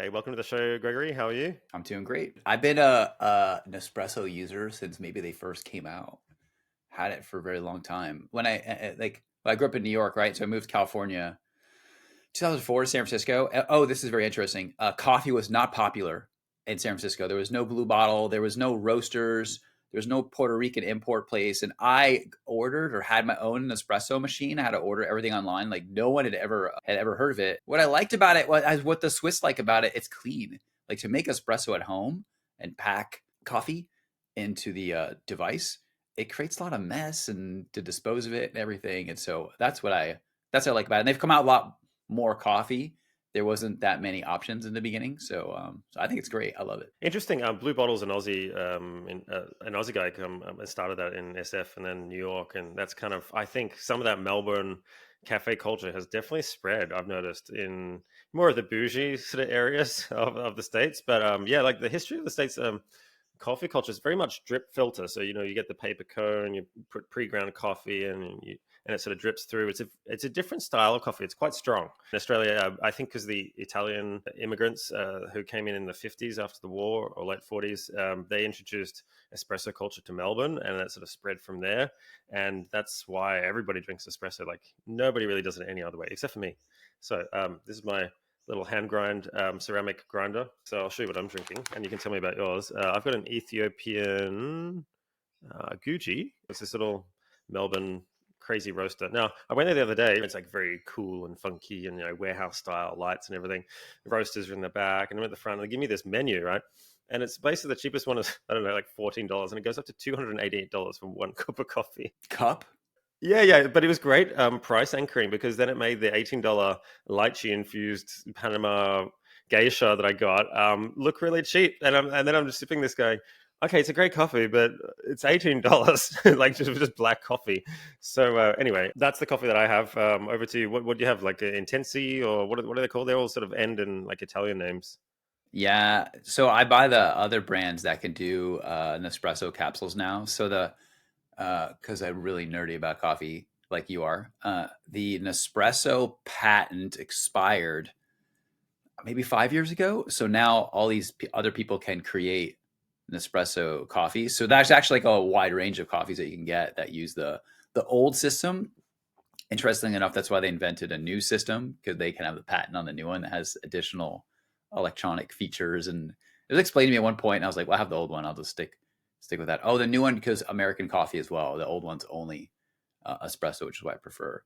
Hey, welcome to the show, Gregory. How are you? I'm doing great. I've been a Nespresso user since maybe they first came out. Had it for a very long time. When I grew up in New York, right? So I moved to California, 2004 to San Francisco. Oh, this is very interesting. Coffee was not popular in San Francisco. There was no Blue Bottle. There was no roasters. There was no Puerto Rican import place. And I ordered or had my own espresso machine. I had to order everything online. Like no one had ever heard of it. What I liked about it was what the Swiss like about it. It's clean. Like to make espresso at home and pack coffee into the device, it creates a lot of mess and to dispose of it and everything. And so that's what I like about it. And they've come out a lot more coffee. There wasn't that many options in the beginning, so I think it's great. I love it. Interesting. Blue Bottle's an Aussie, an Aussie guy started that in SF and then New York, and that's kind of I think some of that Melbourne cafe culture has definitely spread. I've noticed in more of the bougie sort of areas of the states, but yeah, like the history of the states. Coffee culture is very much drip filter. So you get the paper cone, you put pre-ground coffee, and it sort of drips through. It's a different style of coffee. It's quite strong in Australia. I think because the Italian immigrants who came in the 50s after the war or late 40s, they introduced espresso culture to Melbourne, and that sort of spread from there. And that's why everybody drinks espresso. Like nobody really does it any other way except for me. So this is my little hand grind ceramic grinder. So I'll show you what I'm drinking, and you can tell me about yours. I've got an Ethiopian Gucci. It's this little Melbourne crazy roaster. Now I went there the other day. It's like very cool and funky, and warehouse style lights and everything. The roasters are in the back, and I'm at the front. And they give me this menu, right? And it's basically the cheapest one is I don't know, like $14, and it goes up to $288 for one cup of coffee. Cup? Yeah, but it was great price anchoring because then it made the $18 lychee infused Panama geisha that I got look really cheap. And then I'm just sipping this going, okay, it's a great coffee, but it's $18, like just black coffee. So anyway, that's the coffee that I have. Over to you. What do you have? Like Intensi or what are they called? They all sort of end in like Italian names. Yeah. So I buy the other brands that can do Nespresso capsules now. So because I'm really nerdy about coffee, like you are. The Nespresso patent expired maybe 5 years ago. So now all these other people can create Nespresso coffee. So that's actually like a wide range of coffees that you can get that use the old system. Interestingly enough, that's why they invented a new system because they can have the patent on the new one that has additional electronic features. And it was explained to me at one point, and I was like, "Well, I have the old one. I'll just stick with that." Oh, the new one because American coffee as well. The old one's only espresso, which is what I prefer.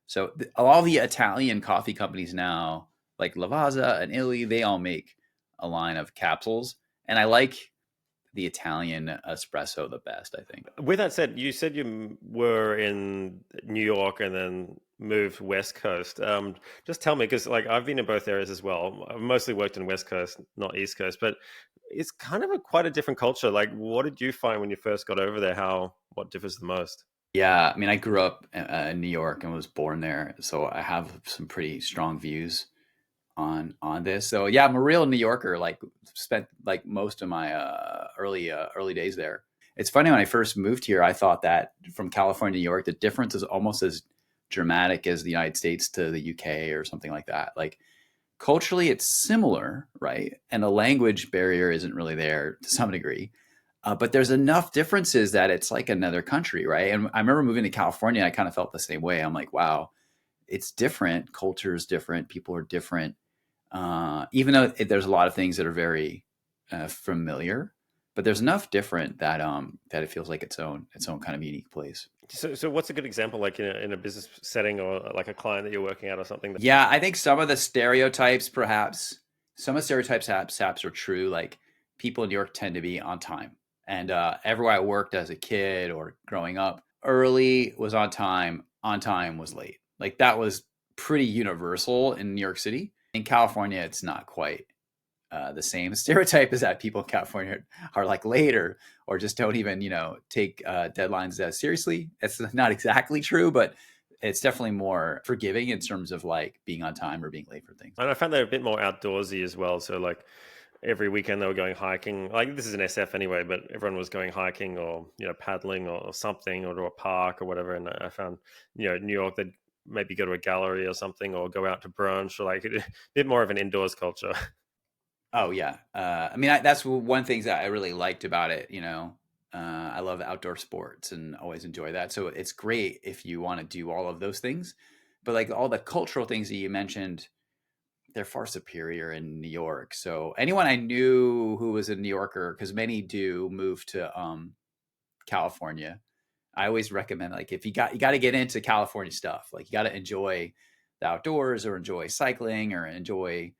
So all the Italian coffee companies now, like Lavazza and Illy, they all make a line of capsules, and I like the Italian espresso the best, I think. With that said, you said you were in New York and then moved West Coast. Just tell me, because like I've been in both areas as well. I've mostly worked in West Coast, not East Coast, but it's kind of quite a different culture. Like, what did you find when you first got over there? What differs the most? Yeah, I mean, I grew up in New York and was born there, so I have some pretty strong views on this. So yeah, I'm a real New Yorker. Like spent like most of my early days there. It's funny when I first moved here, I thought that from California to New York, the difference is almost as dramatic as the United States to the UK or something like that. Like culturally, it's similar, right? And the language barrier isn't really there to some degree. But there's enough differences that it's like another country, right? And I remember moving to California, I kind of felt the same way. I'm like, wow, it's different. Culture is different. People are different. Even though there's a lot of things that are very familiar, but there's enough different that it feels like its own kind of unique place. So what's a good example, like in a business setting or like a client that you're working at or something? Yeah, I think some of the stereotypes, perhaps some of the stereotypes perhaps are true. Like people in New York tend to be on time, and everywhere I worked as a kid or growing up, early was on time was late. Like that was pretty universal in New York City. In California, it's not quite the same. Stereotype is that people in California are like later or just don't even, take deadlines as seriously. It's not exactly true, but it's definitely more forgiving in terms of like being on time or being late for things. And I found they're a bit more outdoorsy as well. So like every weekend they were going hiking. Like this is an SF anyway, but everyone was going hiking or paddling or something or to a park or whatever. And I found New York they'd maybe go to a gallery or something or go out to brunch or like a bit more of an indoors culture. Oh yeah. I mean, that's one thing that I really liked about it. I love outdoor sports and always enjoy that. So it's great if you want to do all of those things, but like all the cultural things that you mentioned, they're far superior in New York. So anyone I knew who was a New Yorker, because many do move to California, I always recommend like if you got to get into California stuff, like you got to enjoy the outdoors or enjoy cycling or enjoy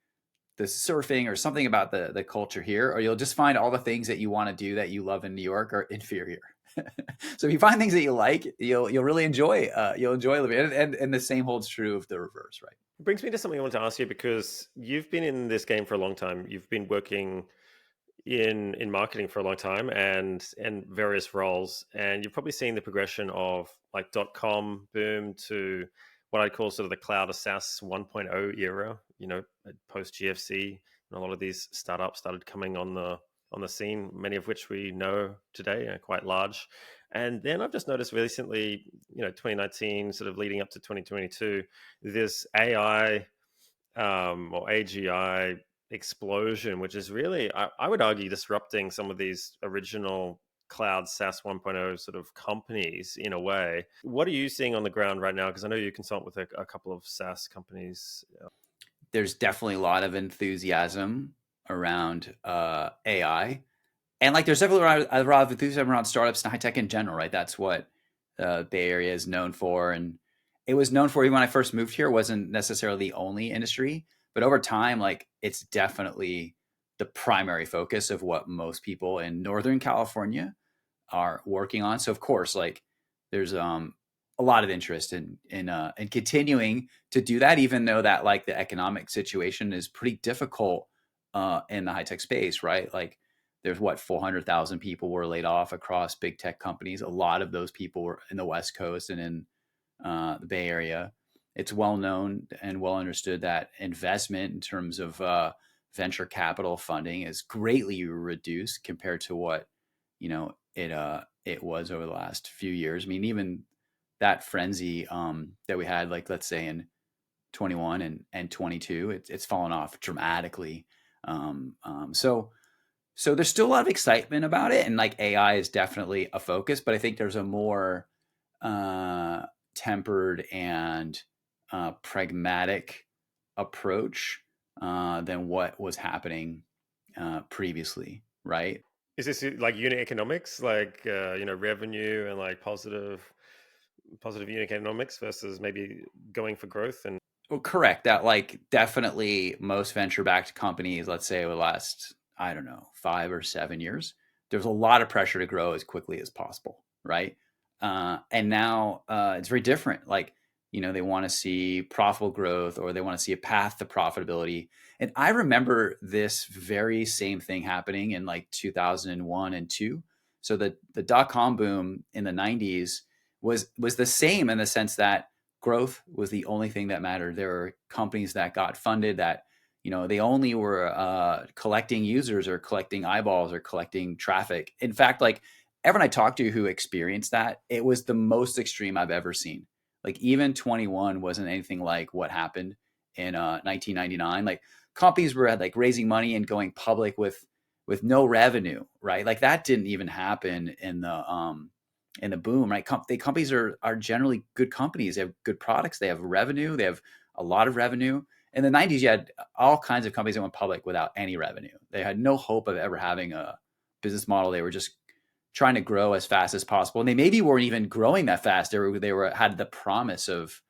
the surfing or something about the culture here, or you'll just find all the things that you want to do that you love in New York are inferior. So if you find things that you like, you'll really enjoy you'll enjoy living, and the same holds true of the reverse, right? It brings me to something I want to ask you, because you've been in this game for a long time. You've been working in marketing for a long time, and various roles, and you've probably seen the progression of like .com boom to what I'd call sort of the cloud of SaaS 1.0 era, post GFC, and a lot of these startups started coming on the scene, many of which we know today are quite large. And then I've just noticed recently, 2019 sort of leading up to 2022, this AI or AGI explosion, which is really, I would argue, disrupting some of these original cloud SaaS 1.0 sort of companies in a way. What are you seeing on the ground right now? Because I know you consult with a couple of SaaS companies. There's definitely a lot of enthusiasm around AI, and like there's definitely a lot of enthusiasm around startups and high tech in general, right? That's what the Bay Area is known for, and it was known for even when I first moved here. It wasn't necessarily the only industry, but over time, like it's definitely the primary focus of what most people in Northern California are working on. So of course, like there's a lot of interest in continuing to do that, even though that like the economic situation is pretty difficult in the high tech space, right? Like there's 400,000 people were laid off across big tech companies. A lot of those people were in the West Coast and in the Bay Area. It's well known and well understood that investment in terms of venture capital funding is greatly reduced compared to what it was over the last few years. I mean, even that frenzy that we had, like let's say in 21 and 22, it's fallen off dramatically. So there's still a lot of excitement about it, and like AI is definitely a focus, but I think there's a more tempered and pragmatic approach than what was happening previously, right? Is this like unit economics, like revenue and like positive unit economics versus maybe going for growth? And Well, correct. That like definitely most venture-backed companies, let's say over the last, I don't know, 5 or 7 years, there's a lot of pressure to grow as quickly as possible, right? And now it's very different. Like, they want to see profitable growth or they want to see a path to profitability. And I remember this very same thing happening in like 2001 and two. So the dot-com boom in the 90s was the same in the sense that growth was the only thing that mattered. There were companies that got funded that, they only were collecting users or collecting eyeballs or collecting traffic. In fact, like everyone I talked to who experienced that, it was the most extreme I've ever seen. Like even 21 wasn't anything like what happened in 1999. Like companies were like raising money and going public with no revenue, right? Like that didn't even happen in the boom, right? Companies are generally good companies. They have good products. They have revenue. They have a lot of revenue. In the 90s, you had all kinds of companies that went public without any revenue. They had no hope of ever having a business model. They were just trying to grow as fast as possible, and they maybe weren't even growing that fast. They had the promise of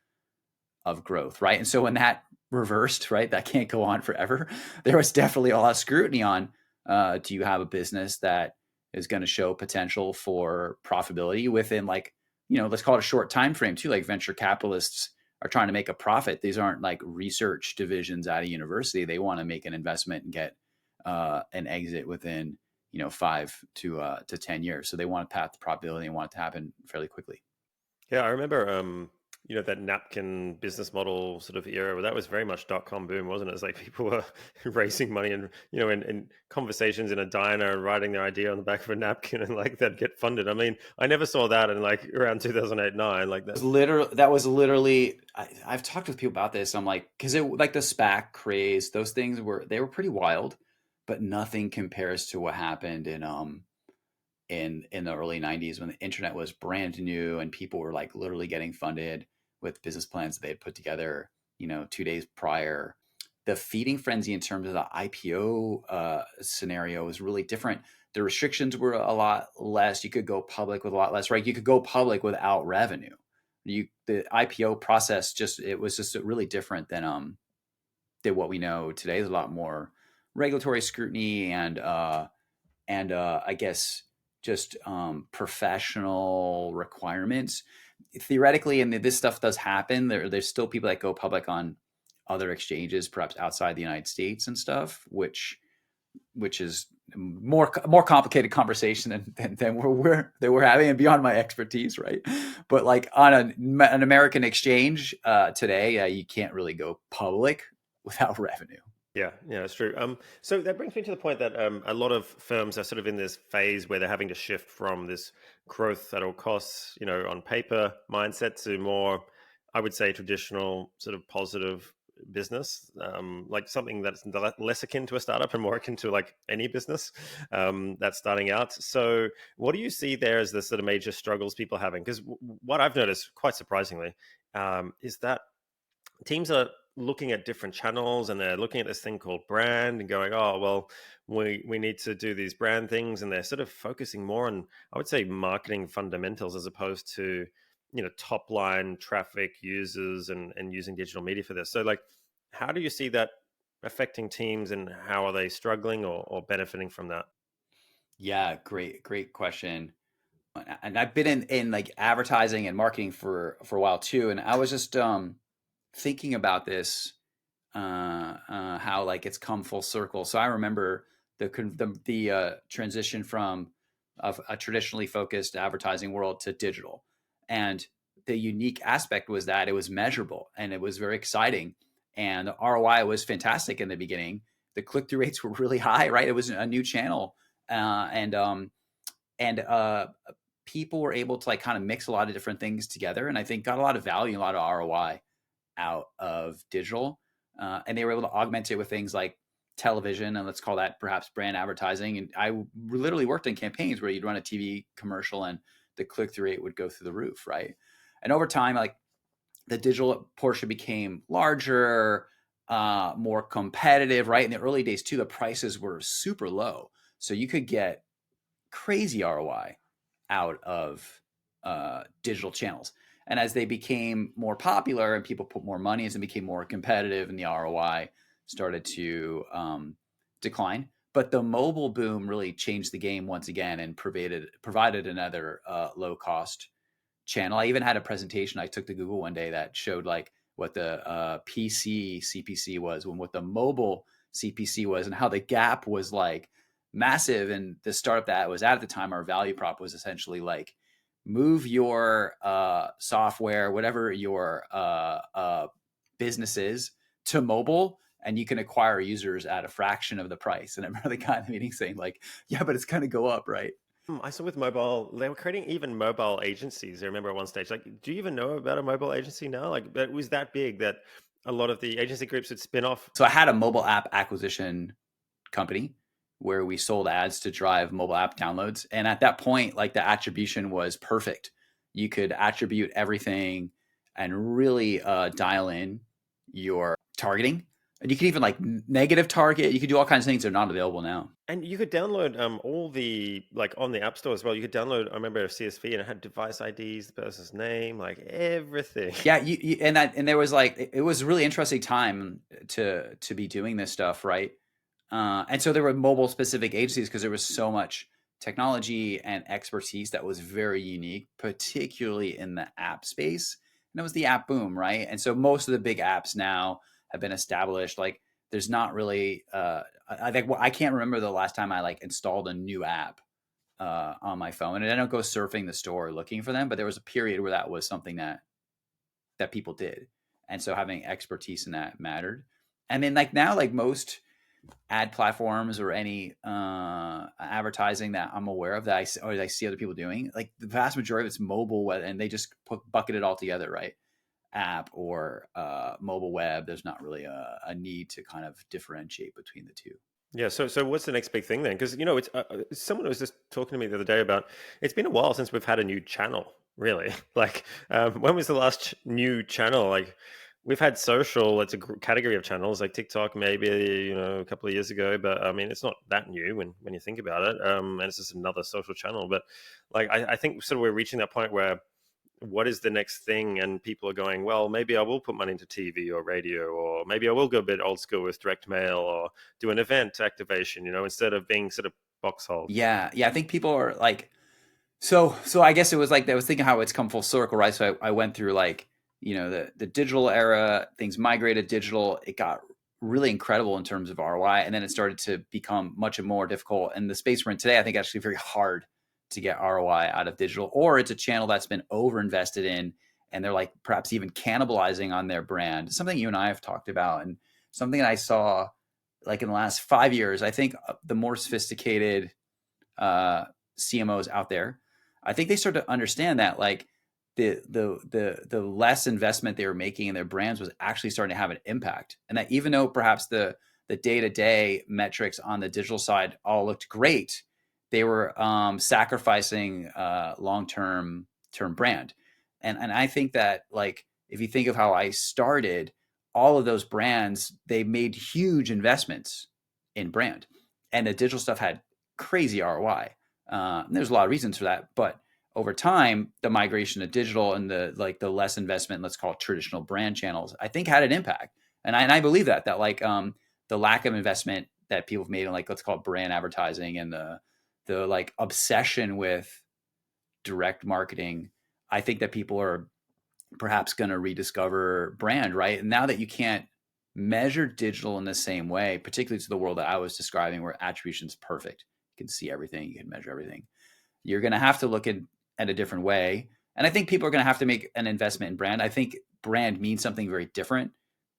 growth, right? And so when that reversed, right, that can't go on forever. There was definitely a lot of scrutiny on: do you have a business that is going to show potential for profitability within like, let's call it a short time frame too. Like venture capitalists are trying to make a profit. These aren't like research divisions at a university. They want to make an investment and get an exit within 5 to 10 years. So they want a path to profitability and want it to happen fairly quickly. yeah, I remember that napkin business model sort of era, where that was very much .com boom, wasn't it? It's like people were raising money and in conversations in a diner, writing their idea on the back of a napkin, and like they'd get funded. I mean, I never saw that in like around 2008-9, like that. That was literally I've talked with people about this. I'm like, because it like the SPAC craze, those things were pretty wild. but nothing compares to what happened in the early 90s when the internet was brand new and people were like literally getting funded with business plans that they had put together, 2 days prior. The feeding frenzy in terms of the IPO scenario was really different. The restrictions were a lot less. You could go public with a lot less, right? You could go public without revenue. The IPO process it was just really different than what we know today. There's a lot more regulatory scrutiny and I guess just professional requirements. Theoretically, and this stuff does happen. There's still people that go public on other exchanges, perhaps outside the United States and stuff, which is more complicated conversation than we're having and beyond my expertise, right? But like on an American exchange today, you can't really go public without revenue. Yeah, it's true. So that brings me to the point that a lot of firms are sort of in this phase where they're having to shift from this growth at all costs, on paper mindset to more, I would say, traditional sort of positive business, like something that's less akin to a startup and more akin to like any business that's starting out. So what do you see there as the sort of major struggles people are having? Because what I've noticed, quite surprisingly, is that teams are looking at different channels and they're looking at this thing called brand and going, oh, well, we need to do these brand things. And they're sort of focusing more on, I would say, marketing fundamentals as opposed to, top line traffic, users and using digital media for this. So like, how do you see that affecting teams and how are they struggling or benefiting from that? Yeah, great question. And I've been in like advertising and marketing for a while too. And I was just thinking about this, how like it's come full circle. So I remember the transition from a traditionally focused advertising world to digital, and the unique aspect was that it was measurable and it was very exciting, and the ROI was fantastic in the beginning. The click through rates were really high, right? It was a new channel, and people were able to like kind of mix a lot of different things together, and I think got a lot of value, a lot of ROI out of digital. And they were able to augment it with things like television, and let's call that perhaps brand advertising. And I literally worked in campaigns where you'd run a TV commercial and the click-through rate would go through the roof, right? And over time, like the digital portion became larger, more competitive, right? In the early days too, the prices were super low. So you could get crazy ROI out of digital channels. And as they became more popular and people put more money as and became more competitive, and the ROI started to decline. But the mobile boom really changed the game once again and provided another low cost channel. I even had a presentation I took to Google one day that showed like what the PC CPC was and what the mobile CPC was, and how the gap was like massive. And the startup that was at the time, our value prop was essentially like, move your software, whatever your business is, to mobile, and you can acquire users at a fraction of the price. And I remember the guy in the meeting saying like, yeah, but it's going to go up, right? I saw with mobile, they were creating even mobile agencies. I remember at one stage, like, do you even know about a mobile agency now? Like, it was that big that a lot of the agency groups would spin off. So I had a mobile app acquisition company where we sold ads to drive mobile app downloads. And at that point, like the attribution was perfect. You could attribute everything and really dial in your targeting. And you can even like negative target. You could do all kinds of things that are not available now. And you could download all the, like on the App Store as well. You could download, I remember a CSV and it had device IDs, the person's name, like everything. Yeah, and there was like, it was a really interesting time to be doing this stuff, right? And so there were mobile specific agencies because there was so much technology and expertise that was very unique, particularly in the app space. And it was the app boom, right? And so most of the big apps now have been established. Like there's not really, I think I can't remember the last time I like installed a new app on my phone, and I don't go surfing the store looking for them, but there was a period where that was something that people did. And so having expertise in that mattered. And then like now, like most ad platforms or any advertising that I'm aware of that I see other people doing, like the vast majority of it's mobile web, and they just bucket it all together, right? App or mobile web. There's not really a need to kind of differentiate between the two. Yeah. So what's the next big thing then? Because it's someone was just talking to me the other day about it's been a while since we've had a new channel. Really, like when was the last new channel? Like we've had social. It's a category of channels like TikTok, maybe a couple of years ago. But I mean, it's not that new when you think about it. And it's just another social channel. But like I think sort of we're reaching that point where what is the next thing, and people are going, well, maybe I will put money into TV or radio, or maybe I will go a bit old school with direct mail or do an event activation, instead of being sort of box hold. Yeah, I think people are like, so I guess it was like I was thinking how it's come full circle, right? So I went through like, the digital era, things migrated digital, it got really incredible in terms of ROI, and then it started to become much more difficult. And the space we're in today, I think actually very hard to get ROI out of digital, or it's a channel that's been over invested in, and they're like perhaps even cannibalizing on their brand. Something you and I have talked about, and something that I saw like in the last 5 years. I think the more sophisticated CMOs out there, I think they start to understand that like the less investment they were making in their brands was actually starting to have an impact, and that even though perhaps the day-to-day metrics on the digital side all looked great, they were sacrificing long-term brand. And I think that like if you think of how I started, all of those brands, they made huge investments in brand, and the digital stuff had crazy ROI. There's a lot of reasons for that, but over time, the migration to digital and the less investment, let's call it traditional brand channels, I think had an impact. And I believe that like the lack of investment that people have made in like, let's call it brand advertising, and the like obsession with direct marketing, I think that people are perhaps going to rediscover brand, right? And now that you can't measure digital in the same way, particularly to the world that I was describing where attribution is perfect, you can see everything, you can measure everything, you're going to have to look at a different way. And I think people are going to have to make an investment in brand. I think brand means something very different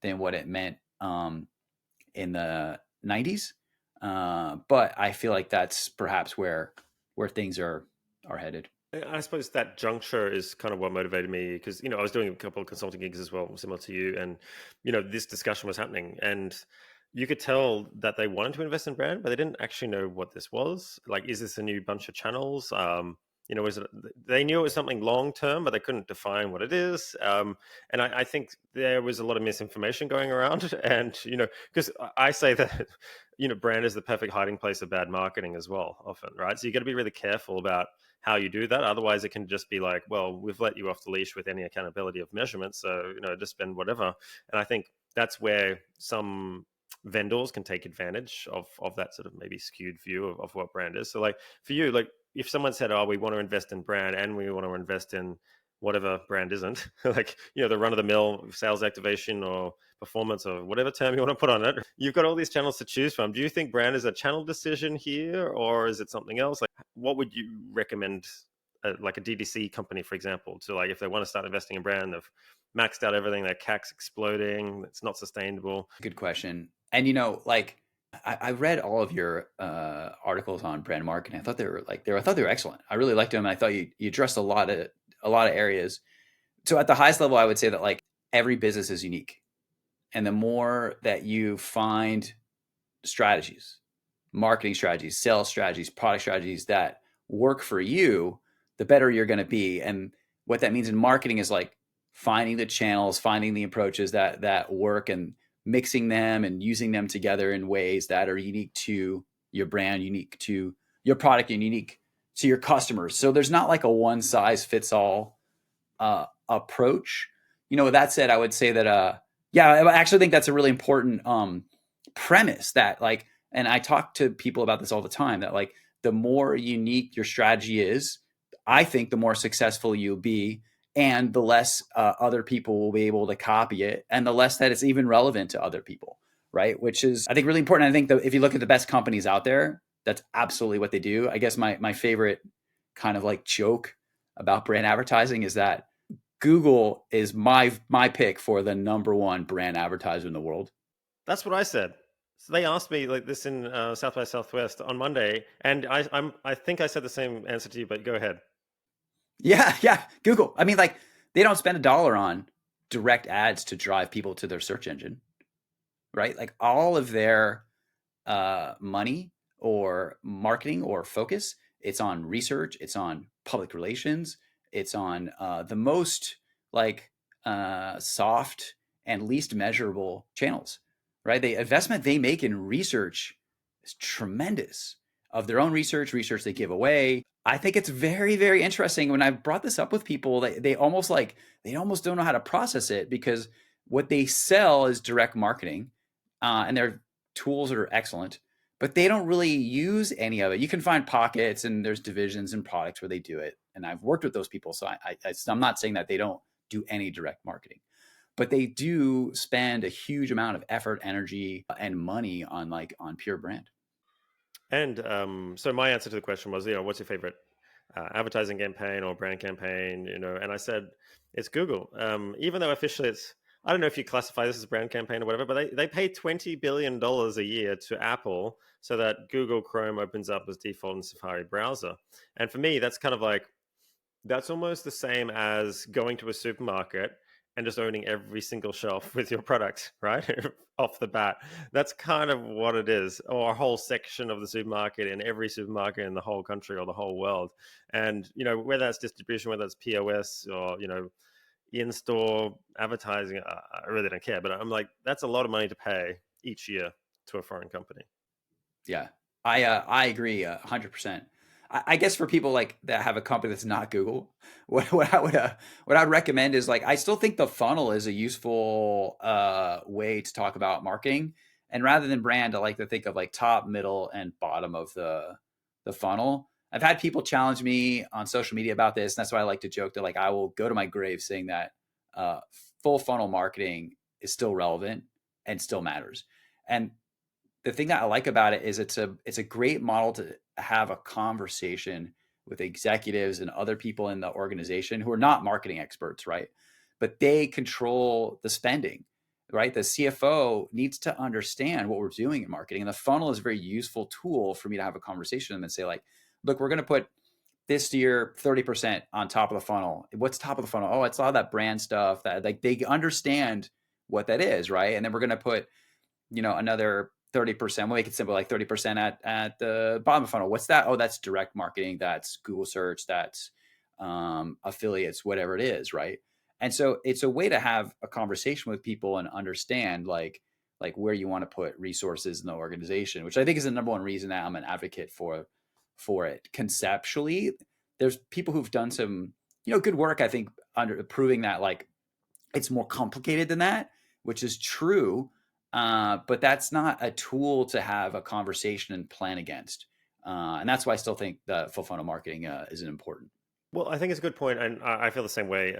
than what it meant in the 90s. But I feel like that's perhaps where things are headed. I suppose that juncture is kind of what motivated me because I was doing a couple of consulting gigs as well, similar to you, and this discussion was happening, and you could tell that they wanted to invest in brand, but they didn't actually know what this was. Like, is this a new bunch of channels? Is it? They knew it was something long term, but they couldn't define what it is. And I think there was a lot of misinformation going around, and because I say that brand is the perfect hiding place of bad marketing as well, often, right? So you got to be really careful about how you do that. Otherwise, it can just be like, well, we've let you off the leash with any accountability of measurement, so just spend whatever. And I think that's where some vendors can take advantage of that sort of maybe skewed view of what brand is. So like for you, like if someone said, oh, we want to invest in brand and we want to invest in whatever brand isn't, like the run-of-the-mill sales activation or performance or whatever term you want to put on it, you've got all these channels to choose from. Do you think brand is a channel decision here, or is it something else? Like what would you recommend like a DDC company, for example, to like if they want to start investing in brand, they've maxed out everything, their CAC's exploding, it's not sustainable? Good question. And like I read all of your articles on brand marketing. I thought they were excellent. I really liked them. And I thought you addressed a lot of areas. So at the highest level, I would say that like every business is unique. And the more that you find strategies, marketing strategies, sales strategies, product strategies that work for you, the better you're going to be. And what that means in marketing is like finding the channels, finding the approaches that work, and mixing them and using them together in ways that are unique to your brand, unique to your product, and unique to your customers. So there's not like a one size fits all approach. With that said, I would say that, I actually think that's a really important premise that like, and I talk to people about this all the time, that like the more unique your strategy is, I think the more successful you'll be, and the less other people will be able to copy it, and the less that it's even relevant to other people, right? Which is, I think, really important. I think that if you look at the best companies out there, that's absolutely what they do. I guess my favorite kind of like joke about brand advertising is that Google is my pick for the number one brand advertiser in the world. That's what I said. So they asked me like this in South by Southwest on Monday, and I think I said the same answer to you, but go ahead. Yeah, Google. I mean, like they don't spend $1 on direct ads to drive people to their search engine, right? Like all of their money or marketing or focus. It's on research. It's on public relations. It's on the most like soft and least measurable channels, right? The investment they make in research is tremendous. Of their own research they give away. I think it's very, very interesting. When I've brought this up with people, they almost don't know how to process it, because what they sell is direct marketing, and their tools are excellent, but they don't really use any of it. You can find pockets, and there's divisions and products where they do it. And I've worked with those people. So I'm not saying that they don't do any direct marketing, but they do spend a huge amount of effort, energy, and money on pure brand. And so my answer to the question was, what's your favorite advertising campaign or brand campaign? And I said it's Google. Even though officially I don't know if you classify this as a brand campaign or whatever, but they pay $20 billion a year to Apple so that Google Chrome opens up as default in Safari browser. And for me, that's kind of like, that's almost the same as going to a supermarket and just owning every single shelf with your product, right? Off the bat. That's kind of what it is, or a whole section of the supermarket in every supermarket in the whole country or the whole world. And, whether that's distribution, whether that's POS or, in-store advertising, I really don't care. But I'm like, that's a lot of money to pay each year to a foreign company. Yeah, I agree 100%. I guess for people like that have a company that's not Google, what I'd recommend is, like, I still think the funnel is a useful way to talk about marketing. And rather than brand, I like to think of like top, middle, and bottom of the funnel. I've had people challenge me on social media about this, and that's why I like to joke that, like, I will go to my grave saying that full funnel marketing is still relevant and still matters. And the thing that I like about it is it's a great model to have a conversation with executives and other people in the organization who are not marketing experts, right? But they control the spending, right? The CFO needs to understand what we're doing in marketing. And the funnel is a very useful tool for me to have a conversation with them and say, like, look, we're going to put this year 30% on top of the funnel. What's top of the funnel? Oh, it's all that brand stuff that, like, they understand what that is, right? And then we're going to put, another 30%. We'll make it simple, like 30% at the bottom of the funnel. What's that? Oh, that's direct marketing. That's Google search. That's affiliates, whatever it is, right? And so it's a way to have a conversation with people and understand like where you want to put resources in the organization, which I think is the number one reason that I'm an advocate for it. Conceptually, there's people who've done some good work, I think, under proving that, like, it's more complicated than that, which is true. But that's not a tool to have a conversation and plan against. And that's why I still think the full funnel marketing is important. Well, I think it's a good point, and I feel the same way.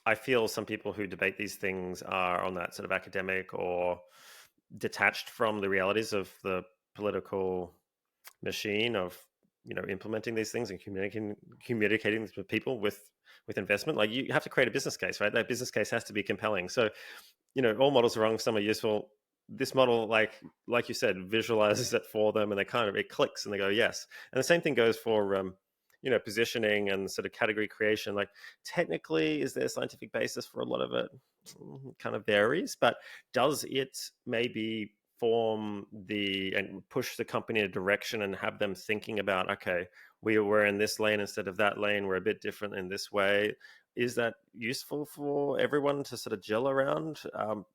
I feel some people who debate these things are on that sort of academic or detached from the realities of the political machine of implementing these things and communicating this with people with investment. Like, you have to create a business case, right? That business case has to be compelling. So, all models are wrong. Some are useful. This model, like you said, visualizes it for them, and it clicks, and they go yes. And the same thing goes for positioning and sort of category creation. Like, technically, is there a scientific basis for a lot of it? Kind of varies, but does it maybe form and push the company in a direction and have them thinking about, okay, we're in this lane instead of that lane, we're a bit different in this way? Is that useful for everyone to sort of gel around?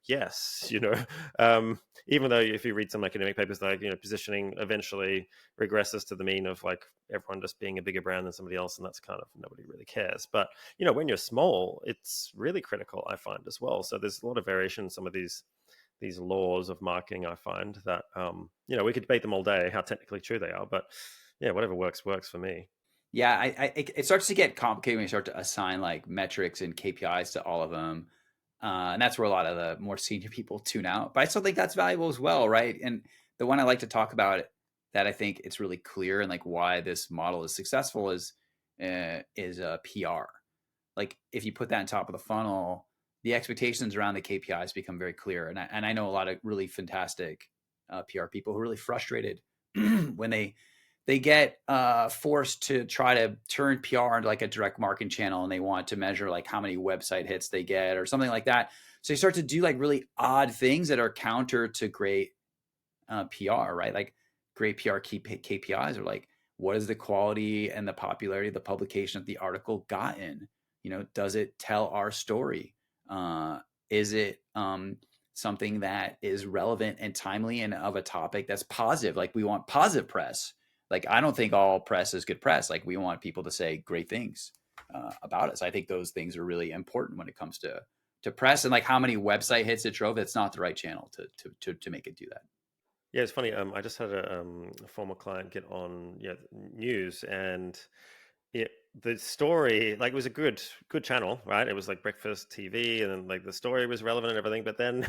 Yes, even though if you read some academic papers, like, positioning eventually regresses to the mean of, like, everyone just being a bigger brand than somebody else, and that's kind of, nobody really cares. But when you're small, it's really critical, I find, as well. So there's a lot of variation in some of these laws of marketing. I find that we could debate them all day how technically true they are, but yeah, whatever works for me. Yeah, it starts to get complicated when you start to assign like metrics and KPIs to all of them. And that's where a lot of the more senior people tune out. But I still think that's valuable as well, right? And the one I like to talk about that I think it's really clear and like why this model is successful is PR. Like, if you put that on top of the funnel, the expectations around the KPIs become very clear. And I know a lot of really fantastic PR people who are really frustrated when they get forced to try to turn PR into like a direct marketing channel, and they want to measure like how many website hits they get or something like that. So you start to do like really odd things that are counter to great PR, right? Like great PR KPIs are like, what is the quality and the popularity of the publication of the article gotten? Does it tell our story? Is it something that is relevant and timely and of a topic that's positive? Like we want positive press. Like I don't think all press is good press. Like we want people to say great things about us. I think those things are really important when it comes to press, and like how many website hits it drove. That's not the right channel to make it do that. Yeah, it's funny. I just had a former client get on news, and it the story, like, it was a good channel, right? It was like breakfast TV, and then like the story was relevant and everything. But then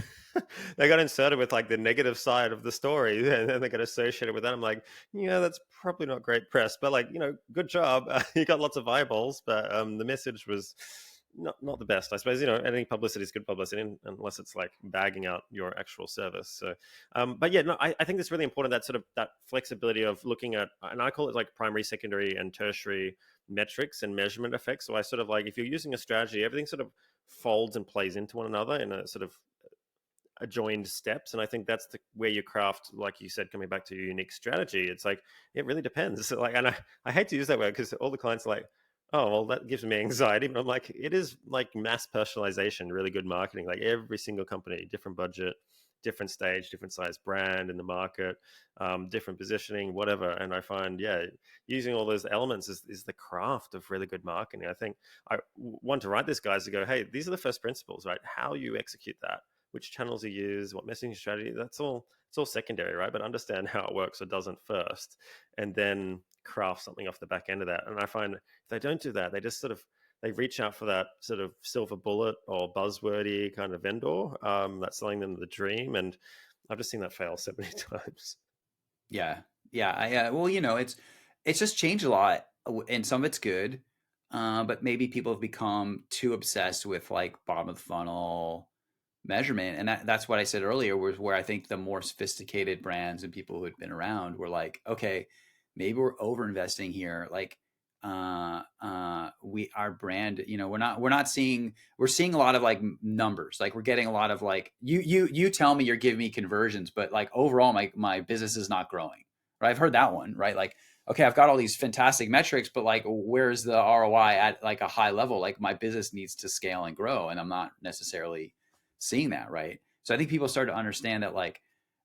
they got inserted with like the negative side of the story, and then they got associated with that. I'm like, yeah, that's probably not great press, but like, good job. You got lots of eyeballs, but the message was not the best, I suppose. Any publicity is good publicity, unless it's like bagging out your actual service. So but yeah, no, I think it's really important, that sort of that flexibility of looking at, and I call it like primary, secondary, and tertiary metrics and measurement effects. So I sort of like, if you're using a strategy, everything sort of folds and plays into one another in a sort of adjoined steps. And I think that's where you craft, like you said, coming back to your unique strategy. It's like, it really depends. So like, and I hate to use that word, because all the clients are like, oh, well, that gives me anxiety. But I'm like, it is like mass personalization, really good marketing. Like every single company, different budget, different stage, different size brand in the market, different positioning, whatever. And I find, yeah, using all those elements is the craft of really good marketing. I think I want to write this, guys, to go, hey, these are the first principles, right? How you execute that, which channels you use, what messaging strategy, it's all secondary, right? But understand how it works or doesn't first, and then craft something off the back end of that. And I find if they don't do that, they just sort of, they reach out for that sort of silver bullet or buzzwordy kind of vendor that's selling them the dream. And I've just seen that fail so many times. Yeah, yeah. Well, it's just changed a lot, and some of it's good, but maybe people have become too obsessed with like bottom of the funnel measurement, and that's what I said earlier, was where I think the more sophisticated brands and people who had been around were like, okay, maybe we're over investing here. Like, our brand, we're seeing a lot of like numbers. Like we're getting a lot of like, you tell me you're giving me conversions, but like overall my business is not growing. Right? I've heard that one, right? Like, okay, I've got all these fantastic metrics, but like, where's the ROI at like a high level? Like my business needs to scale and grow, and I'm not necessarily seeing that, right? So I think people start to understand that like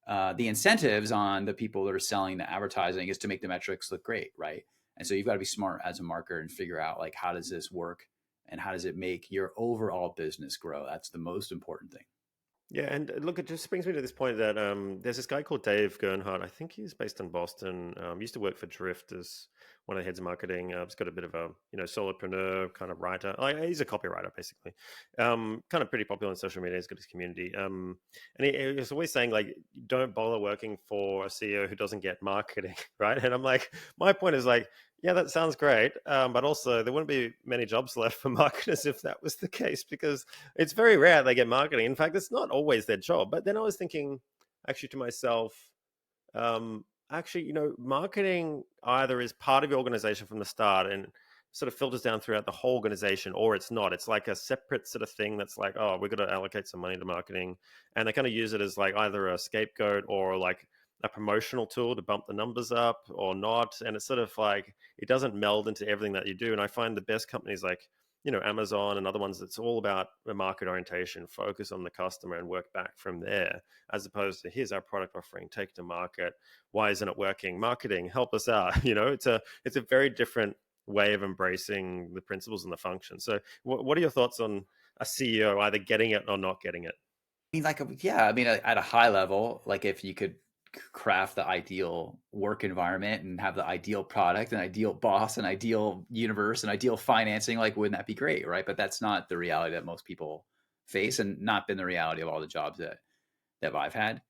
the incentives on the people that are selling the advertising is to make the metrics look great, right? And so you've got to be smart as a marketer and figure out like, how does this work and how does it make your overall business grow? That's the most important thing. Yeah, and look, it just brings me to this point that there's this guy called Dave Gernhardt. I think he's based in Boston. Used to work for Drift as one of the heads of marketing. He's got a bit of a solopreneur kind of writer. Like, he's a copywriter basically. Kind of pretty popular on social media. He's got his community. And he was always saying like, don't bother working for a CEO who doesn't get marketing, right? And I'm like, my point is like, yeah, that sounds great. But also, there wouldn't be many jobs left for marketers if that was the case, because it's very rare they get marketing. In fact, it's not always their job. But then I was thinking, actually, to myself, actually, marketing either is part of your organization from the start and sort of filters down throughout the whole organization, or it's not. It's like a separate sort of thing that's like, oh, we're going to allocate some money to marketing. And they kind of use it as like either a scapegoat or like a promotional tool to bump the numbers up or not. And it's sort of like, it doesn't meld into everything that you do. And I find the best companies like, Amazon and other ones, it's all about the market orientation, focus on the customer and work back from there, as opposed to here's our product offering, take it to market. Why isn't it working? Marketing, help us out. It's a very different way of embracing the principles and the function. So what are your thoughts on a CEO either getting it or not getting it? I mean, like, yeah, I mean, at a high level, like if you could craft the ideal work environment and have the ideal product, an ideal boss, an ideal universe, an ideal financing, like, wouldn't that be great, right? But that's not the reality that most people face, and not been the reality of all the jobs that I've had.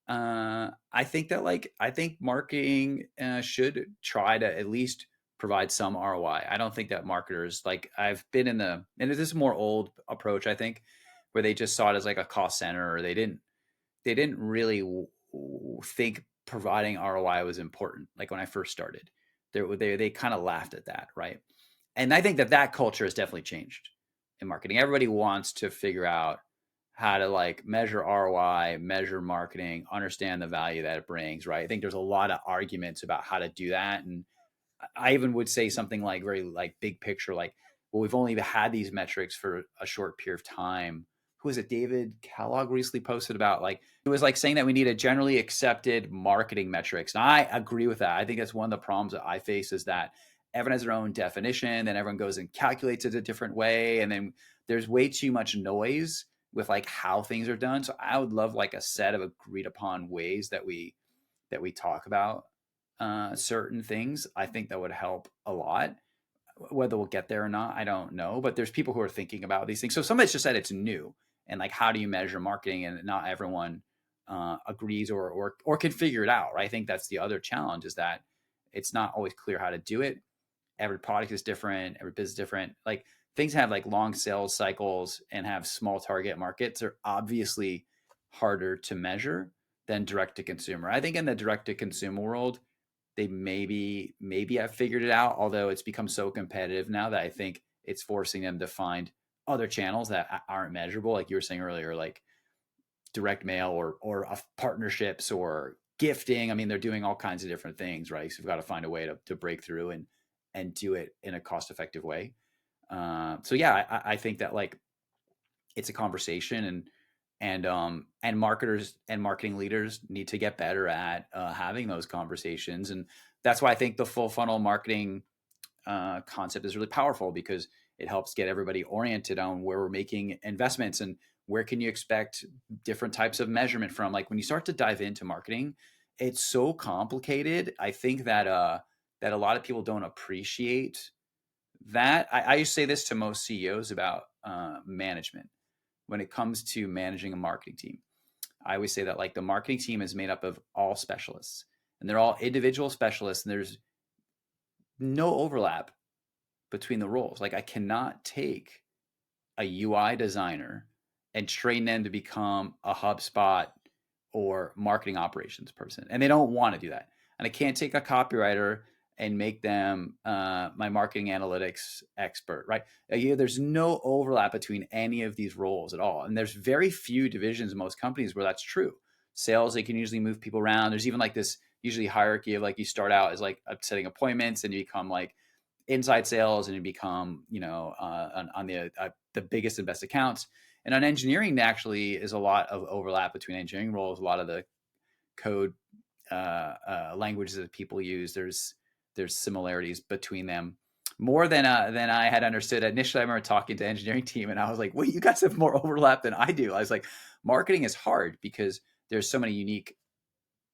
I think marketing should try to at least provide some ROI. I don't think that marketers, like, I've been and this is a more old approach, I think, where they just saw it as like a cost center, or they didn't really think providing ROI was important. Like when I first started, they kind of laughed at that, right? And I think that culture has definitely changed in marketing. Everybody wants to figure out how to like measure ROI, measure marketing, understand the value that it brings, right? I think there's a lot of arguments about how to do that. And I even would say something like very like big picture, like, well, we've only had these metrics for a short period of time. Who was it? David Kellogg recently posted about like, it was like saying that we need a generally accepted marketing metrics. And I agree with that. I think that's one of the problems that I face is that everyone has their own definition, then everyone goes and calculates it a different way. And then there's way too much noise with like how things are done. So I would love like a set of agreed upon ways that we talk about certain things. I think that would help a lot. Whether we'll get there or not, I don't know. But there's people who are thinking about these things. So somebody's just said it's new, and like, how do you measure marketing? And not everyone agrees or can figure it out. Right? I think that's the other challenge is that it's not always clear how to do it. Every product is different. Every business is different. Like things have like long sales cycles and have small target markets are obviously harder to measure than direct to consumer. I think in the direct to consumer world, they maybe have figured it out, although it's become so competitive now that I think it's forcing them to find other channels that aren't measurable, like you were saying earlier, like direct mail or partnerships or gifting. I mean, they're doing all kinds of different things, right? So we've got to find a way to break through and do it in a cost effective way. So yeah, I think that like it's a conversation, and marketers and marketing leaders need to get better at having those conversations. And that's why I think the full funnel marketing concept is really powerful, because it helps get everybody oriented on where we're making investments and where can you expect different types of measurement from. Like when you start to dive into marketing, it's so complicated. I think that a lot of people don't appreciate that. I used to say this to most CEOs about management. When it comes to managing a marketing team, I always say that like the marketing team is made up of all specialists, and they're all individual specialists, and there's no overlap between the roles. Like I cannot take a UI designer and train them to become a HubSpot or marketing operations person, and they don't want to do that. And I can't take a copywriter and make them my marketing analytics expert, right? There's no overlap between any of these roles at all. And there's very few divisions in most companies where that's true. Sales, they can usually move people around. There's even like this usually hierarchy of like you start out as like setting appointments and you become like inside sales and you become, on the biggest and best accounts. And on engineering, actually is a lot of overlap between engineering roles. A lot of the code languages that people use, there's similarities between them more than I had understood. Initially, I remember talking to engineering team and I was like, wait, you guys have more overlap than I do. I was like, marketing is hard because there's so many unique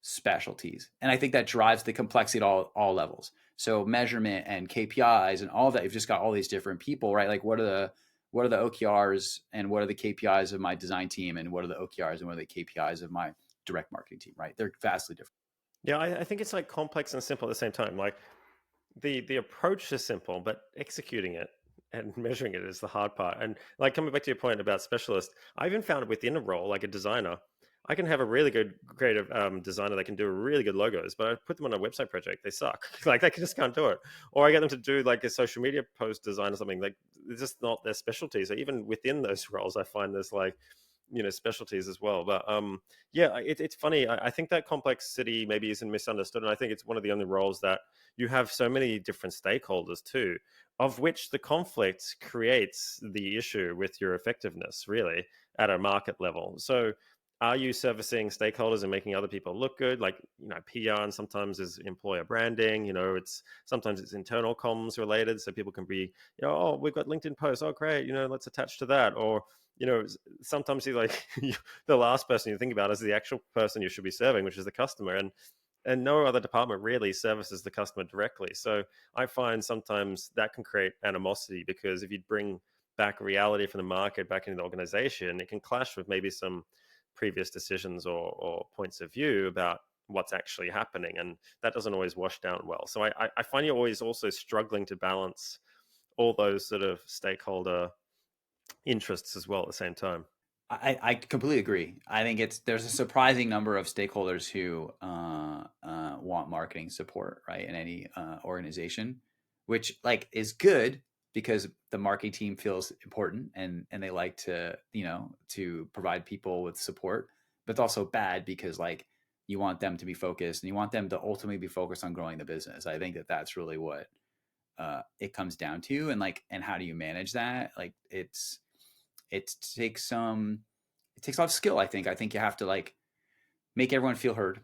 specialties. And I think that drives the complexity at all levels. So measurement and KPIs and all that, you've just got all these different people, right? Like what are the OKRs and what are the KPIs of my design team and what are the OKRs and what are the KPIs of my direct marketing team, right? They're vastly different. Yeah, I think it's like complex and simple at the same time. Like the approach is simple, but executing it and measuring it is the hard part. And like coming back to your point about specialist, I even found within a role like a designer, I can have a really good creative designer that can do really good logos, but I put them on a website project, they suck. Like they just can't do it. Or I get them to do like a social media post design or something. Like it's just not their specialty. So even within those roles, I find there's like specialties as well. But yeah, it's funny. I think that complexity maybe isn't misunderstood, and I think it's one of the only roles that you have so many different stakeholders too, of which the conflict creates the issue with your effectiveness really at a market level. So are you servicing stakeholders and making other people look good? Like, PR and sometimes is employer branding, it's sometimes it's internal comms related. So people can be, oh, we've got LinkedIn posts. Oh, great. Let's attach to that. Or, sometimes you like the last person you think about is the actual person you should be serving, which is the customer. And no other department really services the customer directly. So I find sometimes that can create animosity, because if you bring back reality from the market back into the organization, it can clash with maybe some previous decisions or points of view about what's actually happening, and that doesn't always wash down well. So I find you're always also struggling to balance all those sort of stakeholder interests as well at the same time. I completely agree. I think there's a surprising number of stakeholders who want marketing support, right, in any organization, which like is good, because the marketing team feels important and they like to, to provide people with support. But it's also bad because like you want them to be focused and you want them to ultimately be focused on growing the business. I think that that's really what it comes down to. And like, and how do you manage that? Like it takes it takes a lot of skill. I think you have to like make everyone feel heard,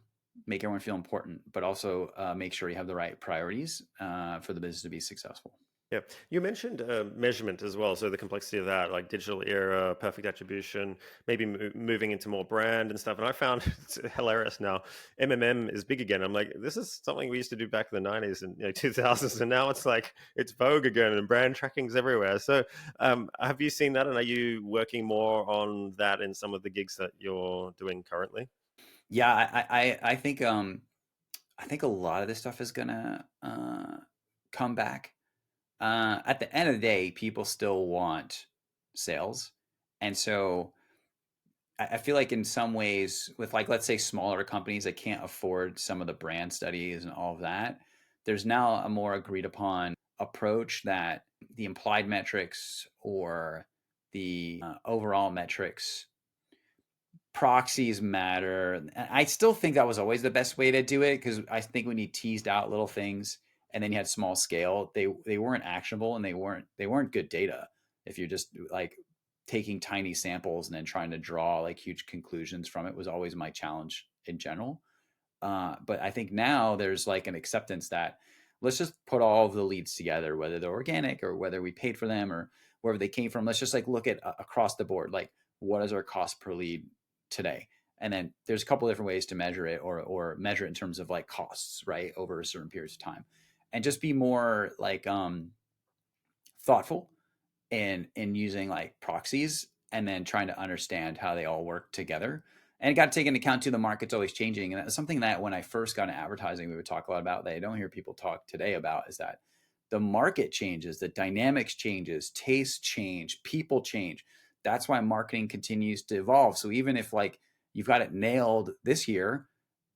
make everyone feel important, but also make sure you have the right priorities for the business to be successful. Yeah, you mentioned measurement as well. So the complexity of that, like digital era, perfect attribution, maybe moving into more brand and stuff. And I found it's hilarious now. MMM is big again. I'm like, this is something we used to do back in the '90s and 2000s, and now it's like it's vogue again, and brand tracking's everywhere. So have you seen that, and are you working more on that in some of the gigs that you're doing currently? Yeah, I think a lot of this stuff is gonna come back. At the end of the day, people still want sales, and so I feel like in some ways, with like let's say smaller companies that can't afford some of the brand studies and all of that, there's now a more agreed upon approach that the implied metrics or the overall metrics proxies matter. I still think that was always the best way to do it because I think when you teased out little things and then you had small scale, they weren't actionable and they weren't good data. If you're just like taking tiny samples and then trying to draw like huge conclusions from it was always my challenge in general. But I think now there's like an acceptance that let's just put all of the leads together, whether they're organic or whether we paid for them or wherever they came from. Let's just like look at across the board, like what is our cost per lead today? And then there's a couple of different ways to measure it or measure it in terms of like costs, right, over a certain periods of time, and just be more like thoughtful in using like proxies and then trying to understand how they all work together. And it got to take into account too, the market's always changing. And that's something that when I first got into advertising, we would talk a lot about that I don't hear people talk today about is that the market changes, the dynamics changes, tastes change, people change. That's why marketing continues to evolve. So even if like you've got it nailed this year,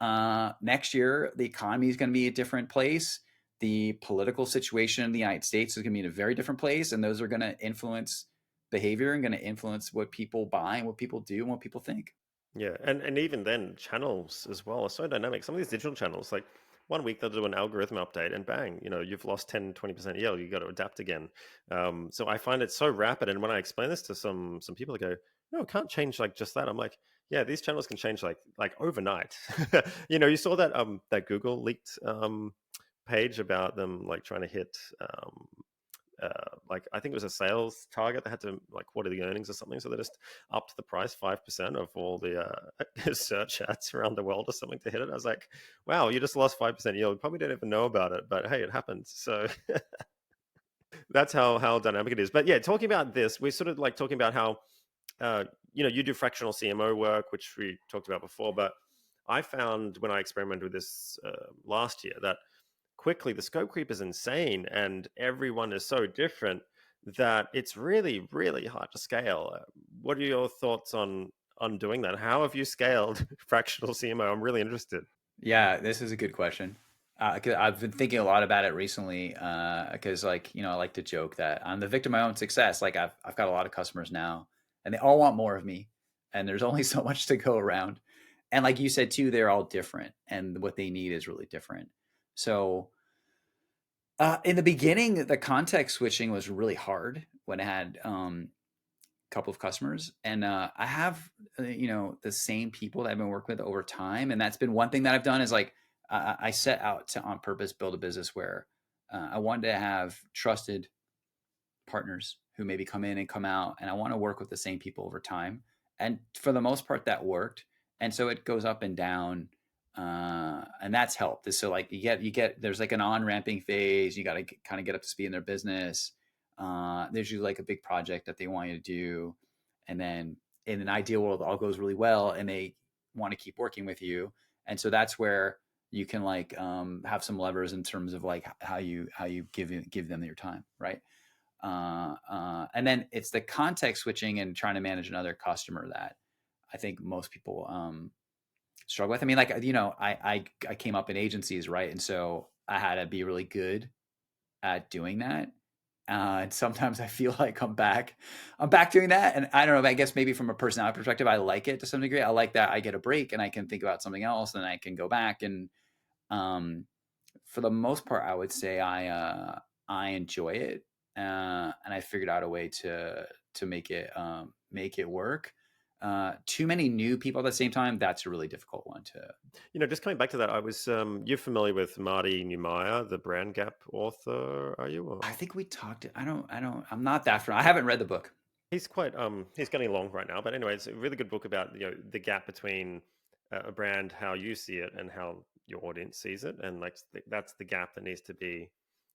next year the economy is going to be a different place, the political situation in the United States is going to be in a very different place, and those are going to influence behavior and going to influence what people buy and what people do and what people think. Yeah, and even then, channels as well are so dynamic. Some of these digital channels, like one week they'll do an algorithm update and bang, you've lost 10, 20% yield. You got to adapt again. So I find it so rapid. And when I explain this to some people, they go, no, it can't change like just that. I'm like, yeah, these channels can change like overnight. You saw that Google leaked page about them like trying to hit like I think it was a sales target. They had to like quarter the earnings or something, so they just upped the price 5% of all the search ads around the world or something to hit it. I was like, wow, you just lost 5% yield. Probably don't even know about it, but hey, it happens. So that's how dynamic it is. But yeah, talking about this, we're sort of like talking about how you do fractional CMO work, which we talked about before, but I found when I experimented with this last year that quickly the scope creep is insane and everyone is so different that it's really really hard to scale. What are your thoughts on doing that? How have you scaled fractional CMO? I'm really interested. Yeah, this is a good question. 'Cause I've been thinking a lot about it recently. Because like I like to joke that I'm the victim of my own success. Like I've got a lot of customers now, and they all want more of me, and there's only so much to go around. And like you said too, they're all different, and what they need is really different. So in the beginning, the context switching was really hard when I had a couple of customers, and I have the same people that I've been working with over time, and that's been one thing that I've done is like I set out to on purpose build a business where I wanted to have trusted partners who maybe come in and come out, and I want to work with the same people over time. And for the most part, that worked. And so it goes up and down, and that's helped. So like you get there's like an on ramping phase. You got to kind of get up to speed in their business. There's usually like a big project that they want you to do, and then in an ideal world, all goes really well, and they want to keep working with you. And so that's where you can like have some levers in terms of like how you give them your time, right? And then it's the context switching and trying to manage another customer that I think most people struggle with. I mean, like I came up in agencies, right? And so I had to be really good at doing that. And sometimes I feel like I'm back doing that. And I don't know, I guess maybe from a personality perspective, I like it to some degree. I like that I get a break and I can think about something else and I can go back. And um, for the most part, I would say I enjoy it. And I figured out a way to make it work. Too many new people at the same time, that's a really difficult one to. Just coming back to that, I was you're familiar with Marty Neumeier, the Brand Gap author, are you? Or? I think we talked. I'm not that I haven't read the book. He's quite he's getting along right now, but anyway, it's a really good book about the gap between a brand, how you see it, and how your audience sees it, and like that's the gap that needs to be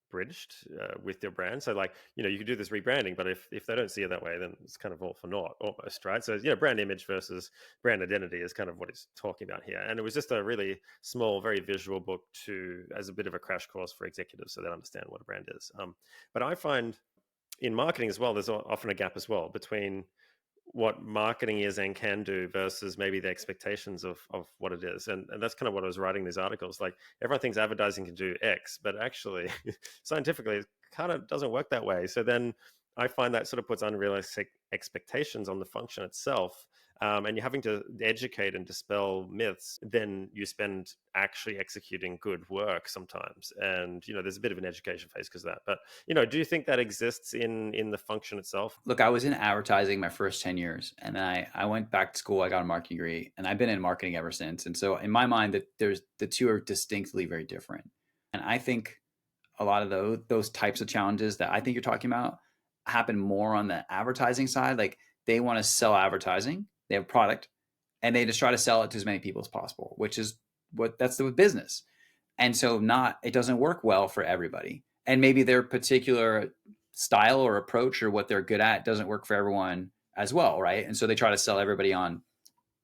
bridged with your brand. So like you could do this rebranding, but if they don't see it that way, then it's kind of all for naught almost, right? So brand image versus brand identity is kind of what he's talking about here, and it was just a really small, very visual book to as a bit of a crash course for executives so they understand what a brand is. But I find in marketing as well, there's often a gap as well between what marketing is and can do versus maybe the expectations of what it is. And that's kind of what I was writing these articles. Like everyone thinks advertising can do X, but actually scientifically it kind of doesn't work that way. So then I find that sort of puts unrealistic expectations on the function itself. And you're having to educate and dispel myths, then you spend actually executing good work sometimes. And, there's a bit of an education phase because of that. But, do you think that exists in the function itself? Look, I was in advertising my first 10 years and then I went back to school. I got a marketing degree and I've been in marketing ever since. And so in my mind that there's the two are distinctly very different. And I think a lot of those types of challenges that I think you're talking about happen more on the advertising side. Like they want to sell advertising, they have a product, and they just try to sell it to as many people as possible, which is that's the business. And so it doesn't work well for everybody. And maybe their particular style or approach or what they're good at doesn't work for everyone as well, right? And so they try to sell everybody on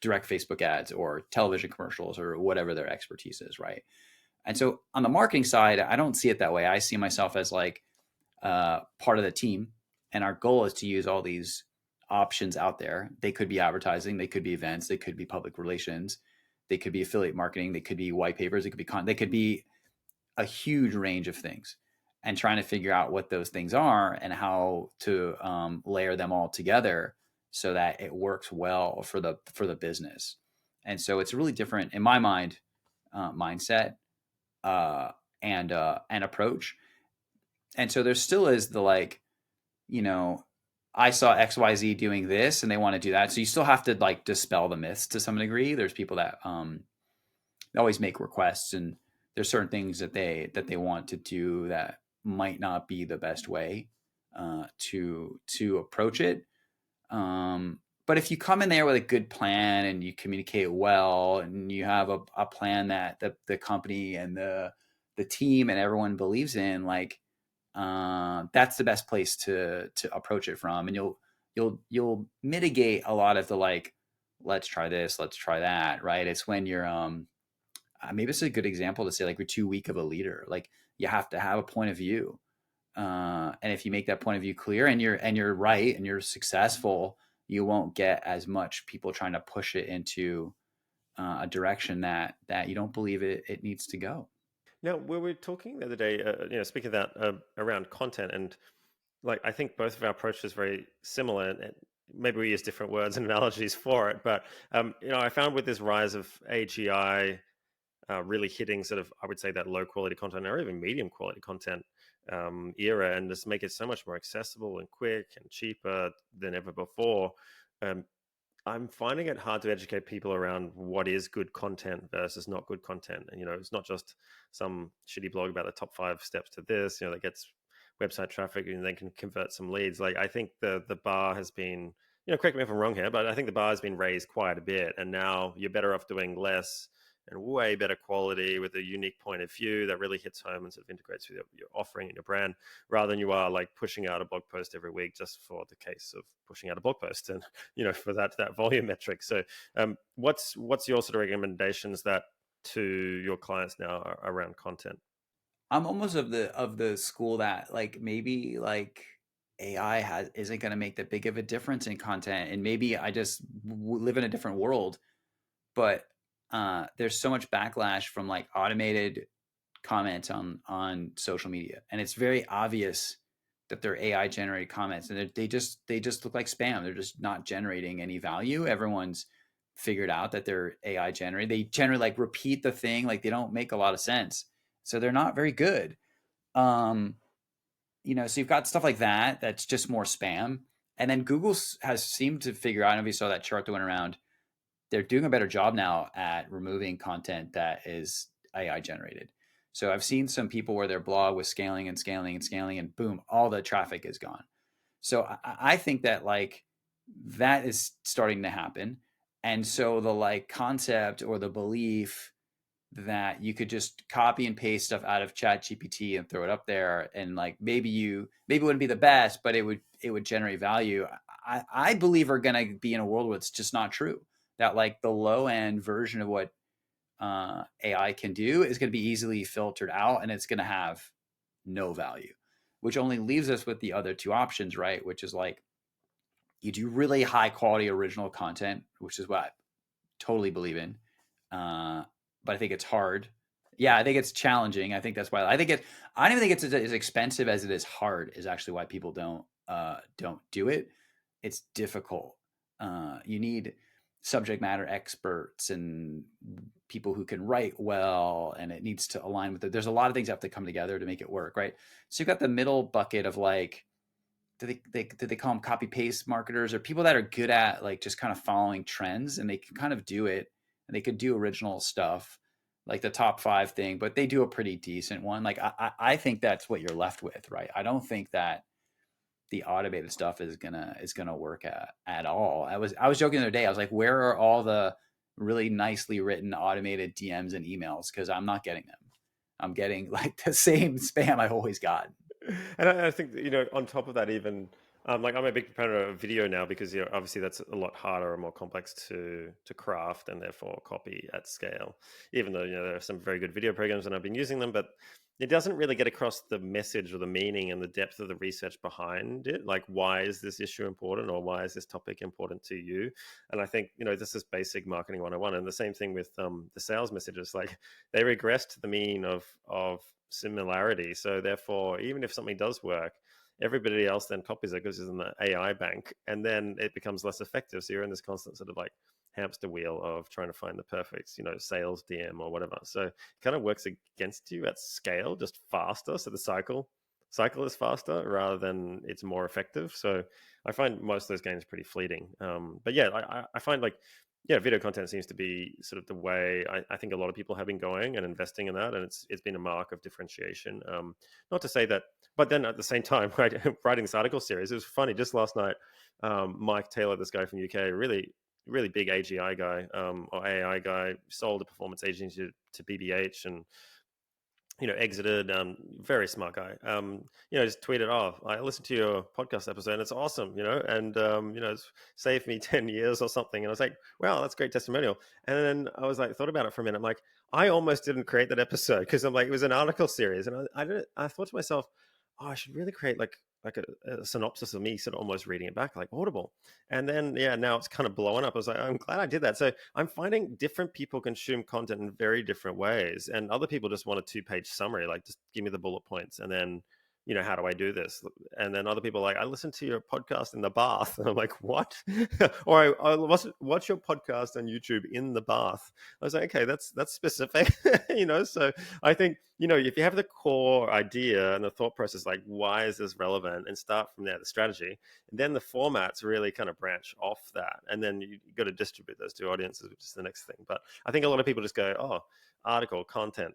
direct Facebook ads or television commercials or whatever their expertise is, right? And so on the marketing side, I don't see it that way. I see myself as like part of the team, and our goal is to use all these options out there. They could be advertising, they could be events, they could be public relations, they could be affiliate marketing, they could be white papers, it could be they could be a huge range of things, and trying to figure out what those things are and how to layer them all together so that it works well for the business. And so it's a really different, in my mind, mindset and approach. And so there still is the like, I saw XYZ doing this and they want to do that. So you still have to like dispel the myths to some degree. There's people that always make requests, and there's certain things that they want to do that might not be the best way to approach it. But if you come in there with a good plan and you communicate well and you have a plan that the company and the team and everyone believes in, like that's the best place to approach it from. And you'll mitigate a lot of the like, let's try this, let's try that, right? It's when you're maybe it's a good example to say like we're too weak of a leader. Like you have to have a point of view. And if you make that point of view clear and you're right and you're successful, you won't get as much people trying to push it into a direction that you don't believe it needs to go. Now, we were talking the other day, speaking of that, around content, and like I think both of our approaches are very similar, and maybe we use different words and analogies for it. But I found with this rise of AGI really hitting sort of, I would say, that low quality content or even medium quality content era, and just make it so much more accessible and quick and cheaper than ever before. I'm finding it hard to educate people around what is good content versus not good content. And, it's not just some shitty blog about the top 5 steps to this, that gets website traffic and then can convert some leads. Like, I think the bar has been, correct me if I'm wrong here, but I think the bar has been raised quite a bit. And now you're better off doing less and way better quality with a unique point of view that really hits home and sort of integrates with your offering and your brand, rather than you are like pushing out a blog post every week just for the case of pushing out a blog post and for that volume metric. So what's your sort of recommendations that to your clients now around content? I'm almost of the school that like maybe like AI isn't going to make that big of a difference in content, and maybe I just live in a different world. But there's so much backlash from like automated comments on social media, and it's very obvious that they're AI generated comments, and they just look like spam. They're just not generating any value. Everyone's figured out that they're AI generated. They generally like repeat the thing, like they don't make a lot of sense. So they're not very good. Um, so you've got stuff like that that's just more spam. And then Google has seemed to figure out, I don't know if you saw that chart that went around, they're doing a better job now at removing content that is AI generated. So I've seen some people where their blog was scaling and scaling and scaling, and boom, all the traffic is gone. So I think that like that is starting to happen. And so the like concept or the belief that you could just copy and paste stuff out of Chat GPT and throw it up there, and like maybe it wouldn't be the best, but it would generate value. I believe are going to be in a world where it's just not true. That like the low end version of what AI can do is going to be easily filtered out, and it's going to have no value, which only leaves us with the other two options, right? Which is like you do really high quality original content, which is what I totally believe in. But I think it's hard. Yeah, I think it's challenging. I think that's why I don't even think it's as expensive as it is hard is actually why people don't do it. It's difficult. You need subject matter experts and people who can write well, and it needs to align with it. There's a lot of things that have to come together to make it work, right? So you've got the middle bucket of like, do they call them copy paste marketers, or people that are good at like just kind of following trends, and they can kind of do it, and they could do original stuff like the top 5 thing, but they do a pretty decent one. Like I think that's what you're left with, right? I don't think that the automated stuff is gonna work at all. I was joking the other day. I was like, where are all the really nicely written automated DMs and emails? Because I'm not getting them. I'm getting like the same spam I've always gotten. And I think that, on top of that, even like I'm a big proponent of video now because obviously that's a lot harder and more complex to craft and therefore copy at scale. Even though there are some very good video programs and I've been using them, but it doesn't really get across the message or the meaning and the depth of the research behind it. Like, why is this issue important, or why is this topic important to you? And I think this is basic marketing 101. And the same thing with the sales messages. Like, they regress to the mean of similarity. So therefore, even if something does work, everybody else then copies it because it's in the AI bank, and then it becomes less effective. So you're in this constant sort of like hamster wheel of trying to find the perfect, sales DM or whatever. So it kind of works against you at scale, just faster. So the cycle is faster rather than it's more effective. So I find most of those gains pretty fleeting. But yeah, I find like, yeah, video content seems to be sort of the way I think a lot of people have been going and investing in that, and it's been a mark of differentiation. Not to say that, but then at the same time, writing this article series, it was funny. Just last night, Mike Taylor, this guy from UK, really big AGI guy or AI guy, sold a performance agency to BBH and exited. Very smart guy. Just tweeted, "Oh, I listened to your podcast episode, and it's awesome." And it's saved me 10 years or something. And I was like, "Wow, that's a great testimonial." And then I was like, thought about it for a minute. I'm like, I almost didn't create that episode because I'm like, it was an article series, and I thought to myself, oh, I should really create like a synopsis of me sort of almost reading it back like Audible. And then now it's kind of blowing up. I was like, I'm glad I did that. So I'm finding different people consume content in very different ways, and other people just want a 2-page summary, like just give me the bullet points, and then how do I do this? And then other people are like, I listened to your podcast in the bath. And I'm like, what? Or I watch your podcast on YouTube in the bath. I was like, okay, that's specific. So I think, if you have the core idea and the thought process, like, why is this relevant, and start from there, the strategy, and then the formats really kind of branch off that. And then you got to distribute those to audiences, which is the next thing. But I think a lot of people just go, oh, article, content,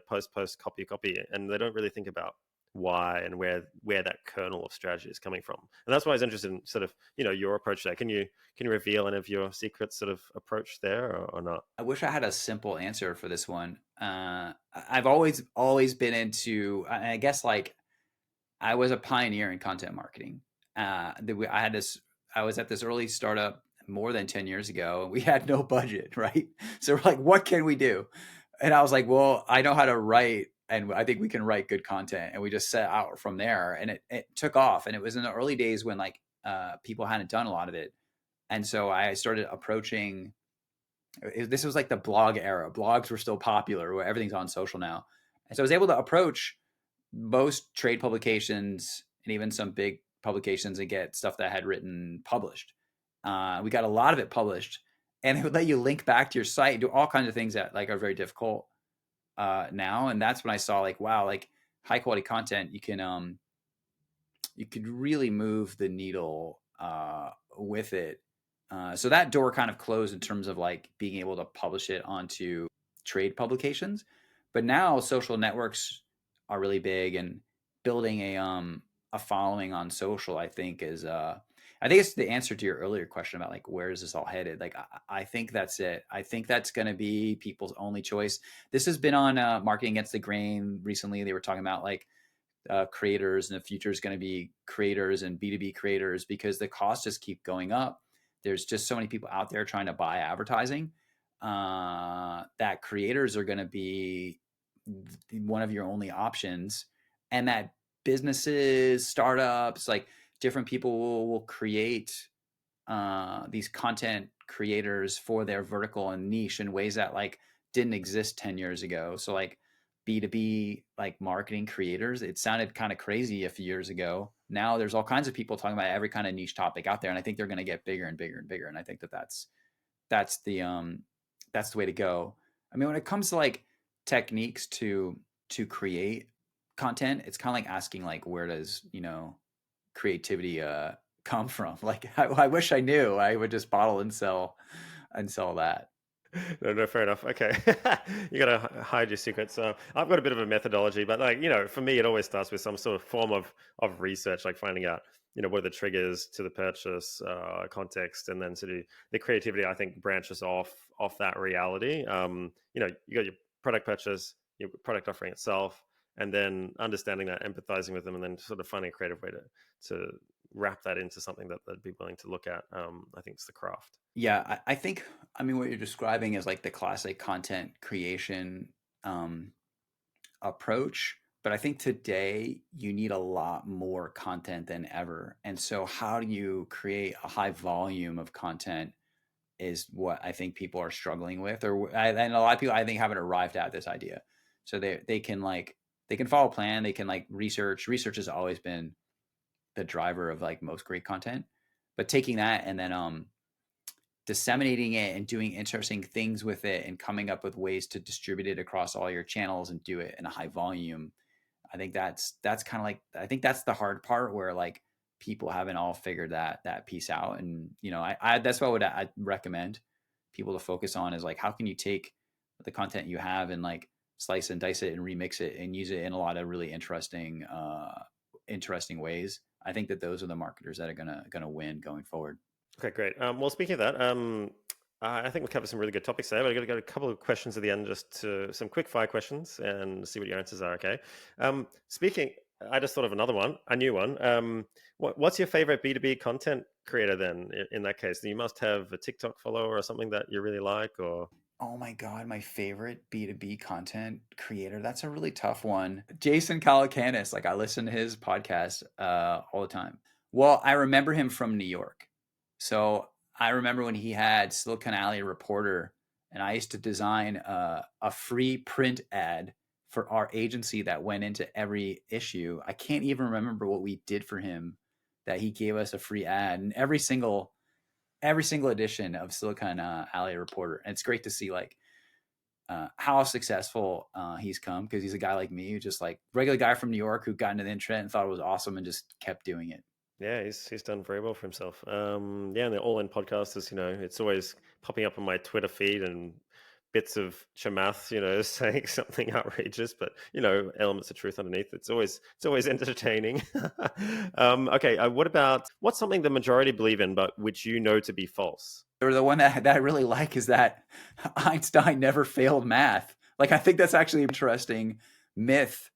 post, copy. And they don't really think about why and where that kernel of strategy is coming from. And that's why I was interested in sort of your approach there. Can you reveal any of your secret sort of approach there, or not? I wish I had a simple answer for this one. I've always been into, I guess, like I was a pioneer in content marketing. I was at this early startup more than 10 years ago. We had no budget, right? So we're like, what can we do? And I was like, well, I know how to write, and I think we can write good content. And we just set out from there, and it took off. And it was in the early days when like people hadn't done a lot of it. And so I started approaching, this was like the blog era. Blogs were still popular, where everything's on social now. And so I was able to approach most trade publications and even some big publications and get stuff that I had written published. We got a lot of it published, and it would let you link back to your site, do all kinds of things that like are very difficult now. And that's when I saw like, wow, like high quality content, you could really move the needle with it. So that door kind of closed in terms of like being able to publish it onto trade publications. But now social networks are really big, and building a following on social, I think I think it's the answer to your earlier question about like where is this all headed. Like I think that's it. I think that's going to be people's only choice. This has been on Marketing Against the Grain recently. They were talking about like creators, and the future is going to be creators and B2B creators, because the costs just keep going up. There's just so many people out there trying to buy advertising that creators are going to be one of your only options, and that businesses, startups, like different people will create these content creators for their vertical and niche in ways that like didn't exist 10 years ago. So like B2B, like marketing creators, it sounded kind of crazy a few years ago. Now there's all kinds of people talking about every kind of niche topic out there. And I think they're going to get bigger and bigger and bigger. And I think that's the way to go. I mean, when it comes to like techniques to create content, it's kind of like asking like, where does, creativity come from? Like, I wish I knew. I would just bottle and sell that. No, fair enough. Okay. You got to hide your secrets. I've got a bit of a methodology, but like, for me, it always starts with some sort of form of research, like finding out, what are the triggers to the purchase, context, and then sort of the creativity, I think, branches off that reality. You got your product purchase, your product offering itself, and then understanding that, empathizing with them, and then sort of finding a creative way to wrap that into something that they'd be willing to look at. I think it's the craft. Yeah, I think, I mean, what you're describing is like the classic content creation approach. But I think today you need a lot more content than ever. And so, how do you create a high volume of content is what I think people are struggling with, and a lot of people I think haven't arrived at this idea. So they can follow a plan, they can like research. Research has always been the driver of like most great content, but taking that and then disseminating it and doing interesting things with it and coming up with ways to distribute it across all your channels and do it in a high volume. I think that's kind of like, I think that's the hard part where like people haven't all figured that piece out. And, I that's what I'd recommend people to focus on, is like, how can you take the content you have and like slice and dice it and remix it and use it in a lot of really interesting ways. I think that those are the marketers that are gonna win going forward. Okay, great. Well, speaking of that, I think we covered some really good topics there, but I've got to go a couple of questions at the end, just to some quick fire questions and see what your answers are, okay? I just thought of another one, a new one. What's your favorite B2B content creator then, in that case? You must have a TikTok follower or something that you really like, or... Oh my God, my favorite B2B content creator. That's a really tough one. Jason Calacanis, like I listen to his podcast all the time. Well, I remember him from New York. So I remember when he had Silicon Alley Reporter, and I used to design a free print ad for our agency that went into every issue. I can't even remember what we did for him that he gave us a free ad in every single edition of Silicon Alley Reporter. And it's great to see like how successful he's come, because he's a guy like me who just like regular guy from New York who got into the internet and thought it was awesome and just kept doing it. Yeah, he's done very well for himself. And the All In podcast is, it's always popping up on my Twitter feed, and bits of Chamath, saying something outrageous, but elements of truth underneath. It's always entertaining. Okay, what's something the majority believe in, but which to be false? Or the one that I really like is that Einstein never failed math. Like, I think that's actually an interesting myth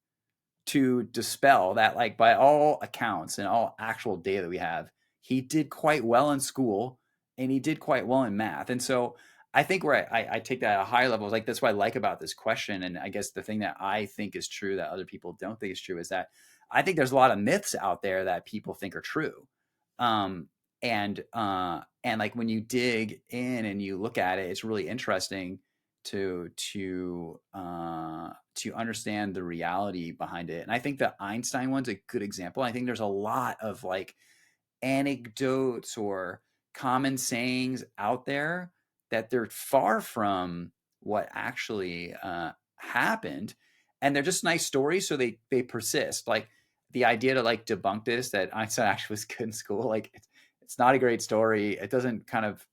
to dispel, that like by all accounts and all actual data that we have, he did quite well in school and he did quite well in math. And so I think where I take that at a higher level, like that's what I like about this question. And I guess the thing that I think is true that other people don't think is true is that I think there's a lot of myths out there that people think are true. And like when you dig in and you look at it, it's really interesting to understand the reality behind it. And I think the Einstein one's a good example. I think there's a lot of like anecdotes or common sayings out there that they're far from what actually happened, and they're just nice stories, so they persist. Like the idea to like debunk this, that Einstein actually was good in school, like it's not a great story. It doesn't kind of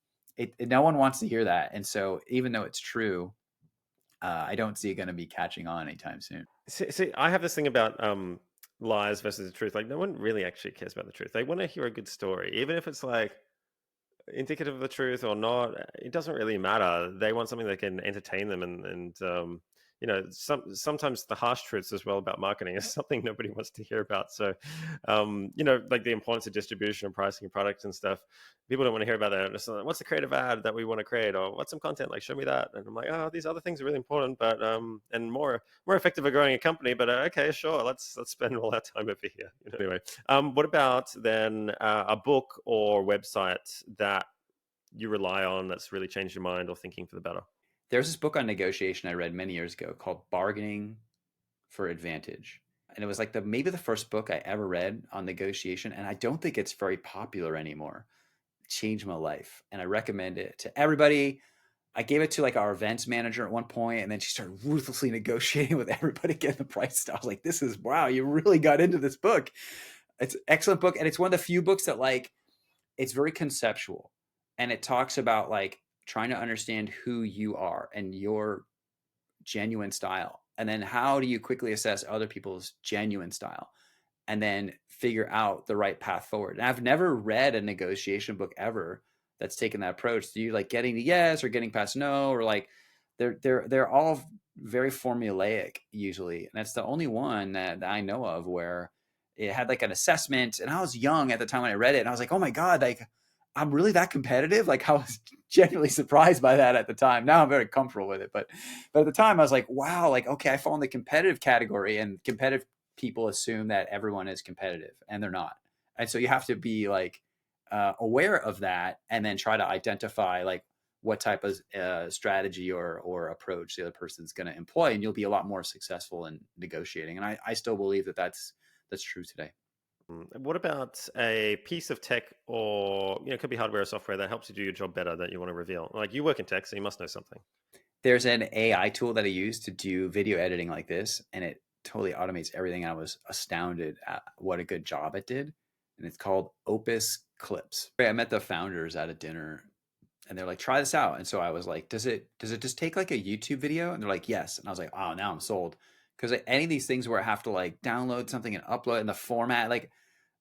no one wants to hear that, and so even though it's true, I don't see it going to be catching on anytime soon. See, I have this thing about lies versus the truth. Like, no one really actually cares about the truth. They want to hear a good story, even if it's like indicative of the truth or not. It doesn't really matter. They want something that can entertain them, and sometimes the harsh truths as well about marketing is something nobody wants to hear about. So, like the importance of distribution and pricing and products and stuff, people don't want to hear about that. It's like, what's the creative ad that we want to create, or what's some content? Like, show me that. And I'm like, oh, these other things are really important, but and more effective at growing a company. But okay, sure, let's spend all our time over here. Anyway, what about then a book or website that you rely on that's really changed your mind or thinking for the better? There's this book on negotiation I read many years ago called Bargaining for Advantage. And it was like maybe the first book I ever read on negotiation. And I don't think it's very popular anymore. It changed my life. And I recommend it to everybody. I gave it to like our events manager at one point, and then she started ruthlessly negotiating with everybody, getting the price. I was like, this is, wow, you really got into this book. It's an excellent book. And it's one of the few books that like, it's very conceptual, and it talks about like trying to understand who you are and your genuine style, and then how do you quickly assess other people's genuine style, and then figure out the right path forward. And I've never read a negotiation book ever that's taken that approach. Do you like getting the yes or getting past no, or like they're all very formulaic usually, and that's the only one that I know of where it had like an assessment. And I was young at the time when I read it, and I was like, oh my god, like I'm really that competitive. Like I was genuinely surprised by that at the time. Now I'm very comfortable with it, but at the time I was like, wow, like okay, I fall in the competitive category, and competitive people assume that everyone is competitive, and they're not. And so you have to be like aware of that, and then try to identify like what type of strategy or approach the other person's going to employ, and you'll be a lot more successful in negotiating. And I still believe that that's true today. What about a piece of tech, or it could be hardware or software that helps you do your job better that you want to reveal? Like, you work in tech, so you must know something. There's an AI tool that I use to do video editing like this, and it totally automates everything. I was astounded at what a good job it did. And it's called Opus Clips. I met the founders at a dinner, and they're like, try this out. And so I was like, does it just take like a YouTube video? And they're like, yes. And I was like, oh, now I'm sold. Because any of these things where I have to like download something and upload in the format, like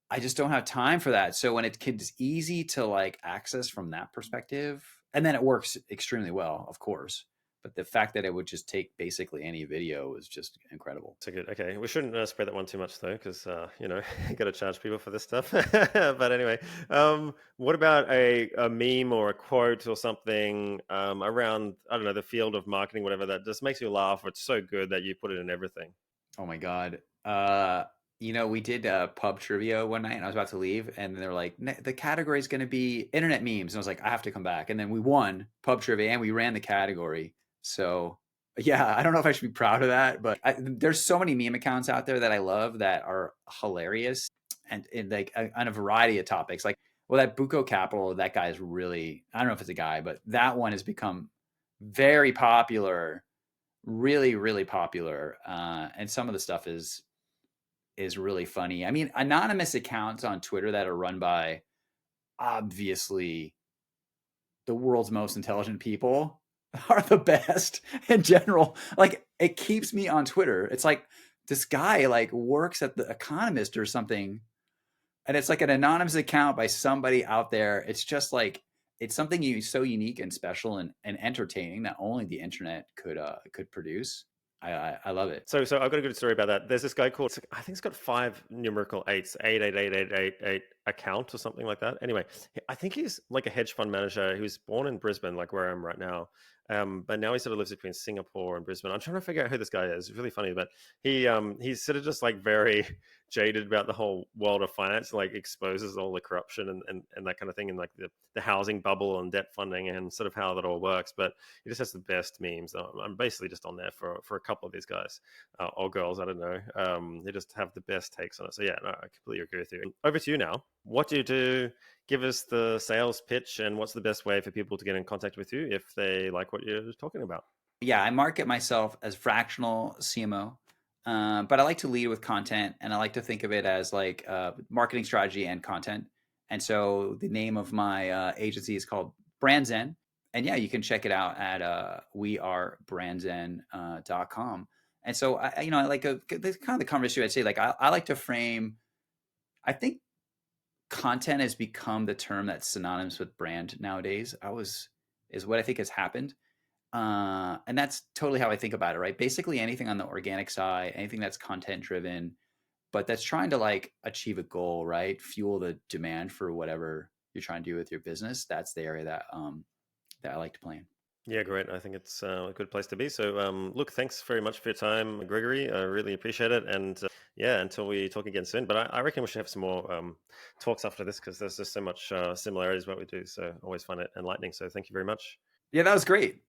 I just don't have time for that. So when it's easy to like access from that perspective, and then it works extremely well, of course. But the fact that it would just take basically any video was just incredible. So good. Okay, we shouldn't spread that one too much though, because got to charge people for this stuff. But anyway, what about a meme or a quote or something around, I don't know, the field of marketing, whatever, that just makes you laugh, or it's so good that you put it in everything? Oh my God. We did pub trivia one night, and I was about to leave, and they were like, the category is going to be internet memes. And I was like, I have to come back. And then we won pub trivia, and we ran the category. So yeah, I don't know if I should be proud of that, but there's so many meme accounts out there that I love that are hilarious, and like on a variety of topics. Like, well, that Buco Capital, that guy is really, I don't know if it's a guy, but that one has become very popular, really, really popular. And some of the stuff is really funny. I mean, anonymous accounts on Twitter that are run by obviously the world's most intelligent people are the best in general. Like it keeps me on Twitter. It's like this guy like works at the Economist or something, and it's like an anonymous account by somebody out there. It's just like it's something so unique and special and entertaining that only the internet could produce. I love it. So I've got a good story about that. There's this guy called, I think it's got 5 numerical eights, 8888888 account or something like that. Anyway, I think he's like a hedge fund manager. He was born in Brisbane, like where I am right now. But now he sort of lives between Singapore and Brisbane. I'm trying to figure out who this guy is. It's really funny, but he's sort of just like very jaded about the whole world of finance, like exposes all the corruption and that kind of thing, and like the housing bubble and debt funding and sort of how that all works. But he just has the best memes. I'm basically just on there for a couple of these guys or girls, I don't know. They just have the best takes on it. So yeah, no, I completely agree with you. Over to you now. What do you do? Give us the sales pitch, and what's the best way for people to get in contact with you if they like what you're talking about? Yeah, I market myself as fractional CMO, but I like to lead with content, and I like to think of it as like marketing strategy and content. And so the name of my agency is called Brandzen, and yeah, you can check it out at wearebrandzen.com. And so I like this kind of the conversation I'd say like I like to frame. I think content has become the term that's synonymous with brand nowadays. Is what I think has happened. And that's totally how I think about it, right? Basically anything on the organic side, anything that's content driven, but that's trying to like achieve a goal, right? Fuel the demand for whatever you're trying to do with your business. That's the area that I like to play in. Yeah, great. I think it's a good place to be. So, look, thanks very much for your time, Gregory. I really appreciate it. And yeah, until we talk again soon. But I reckon we should have some more talks after this because there's just so much similarities what we do. So, always find it enlightening. So, thank you very much. Yeah, that was great.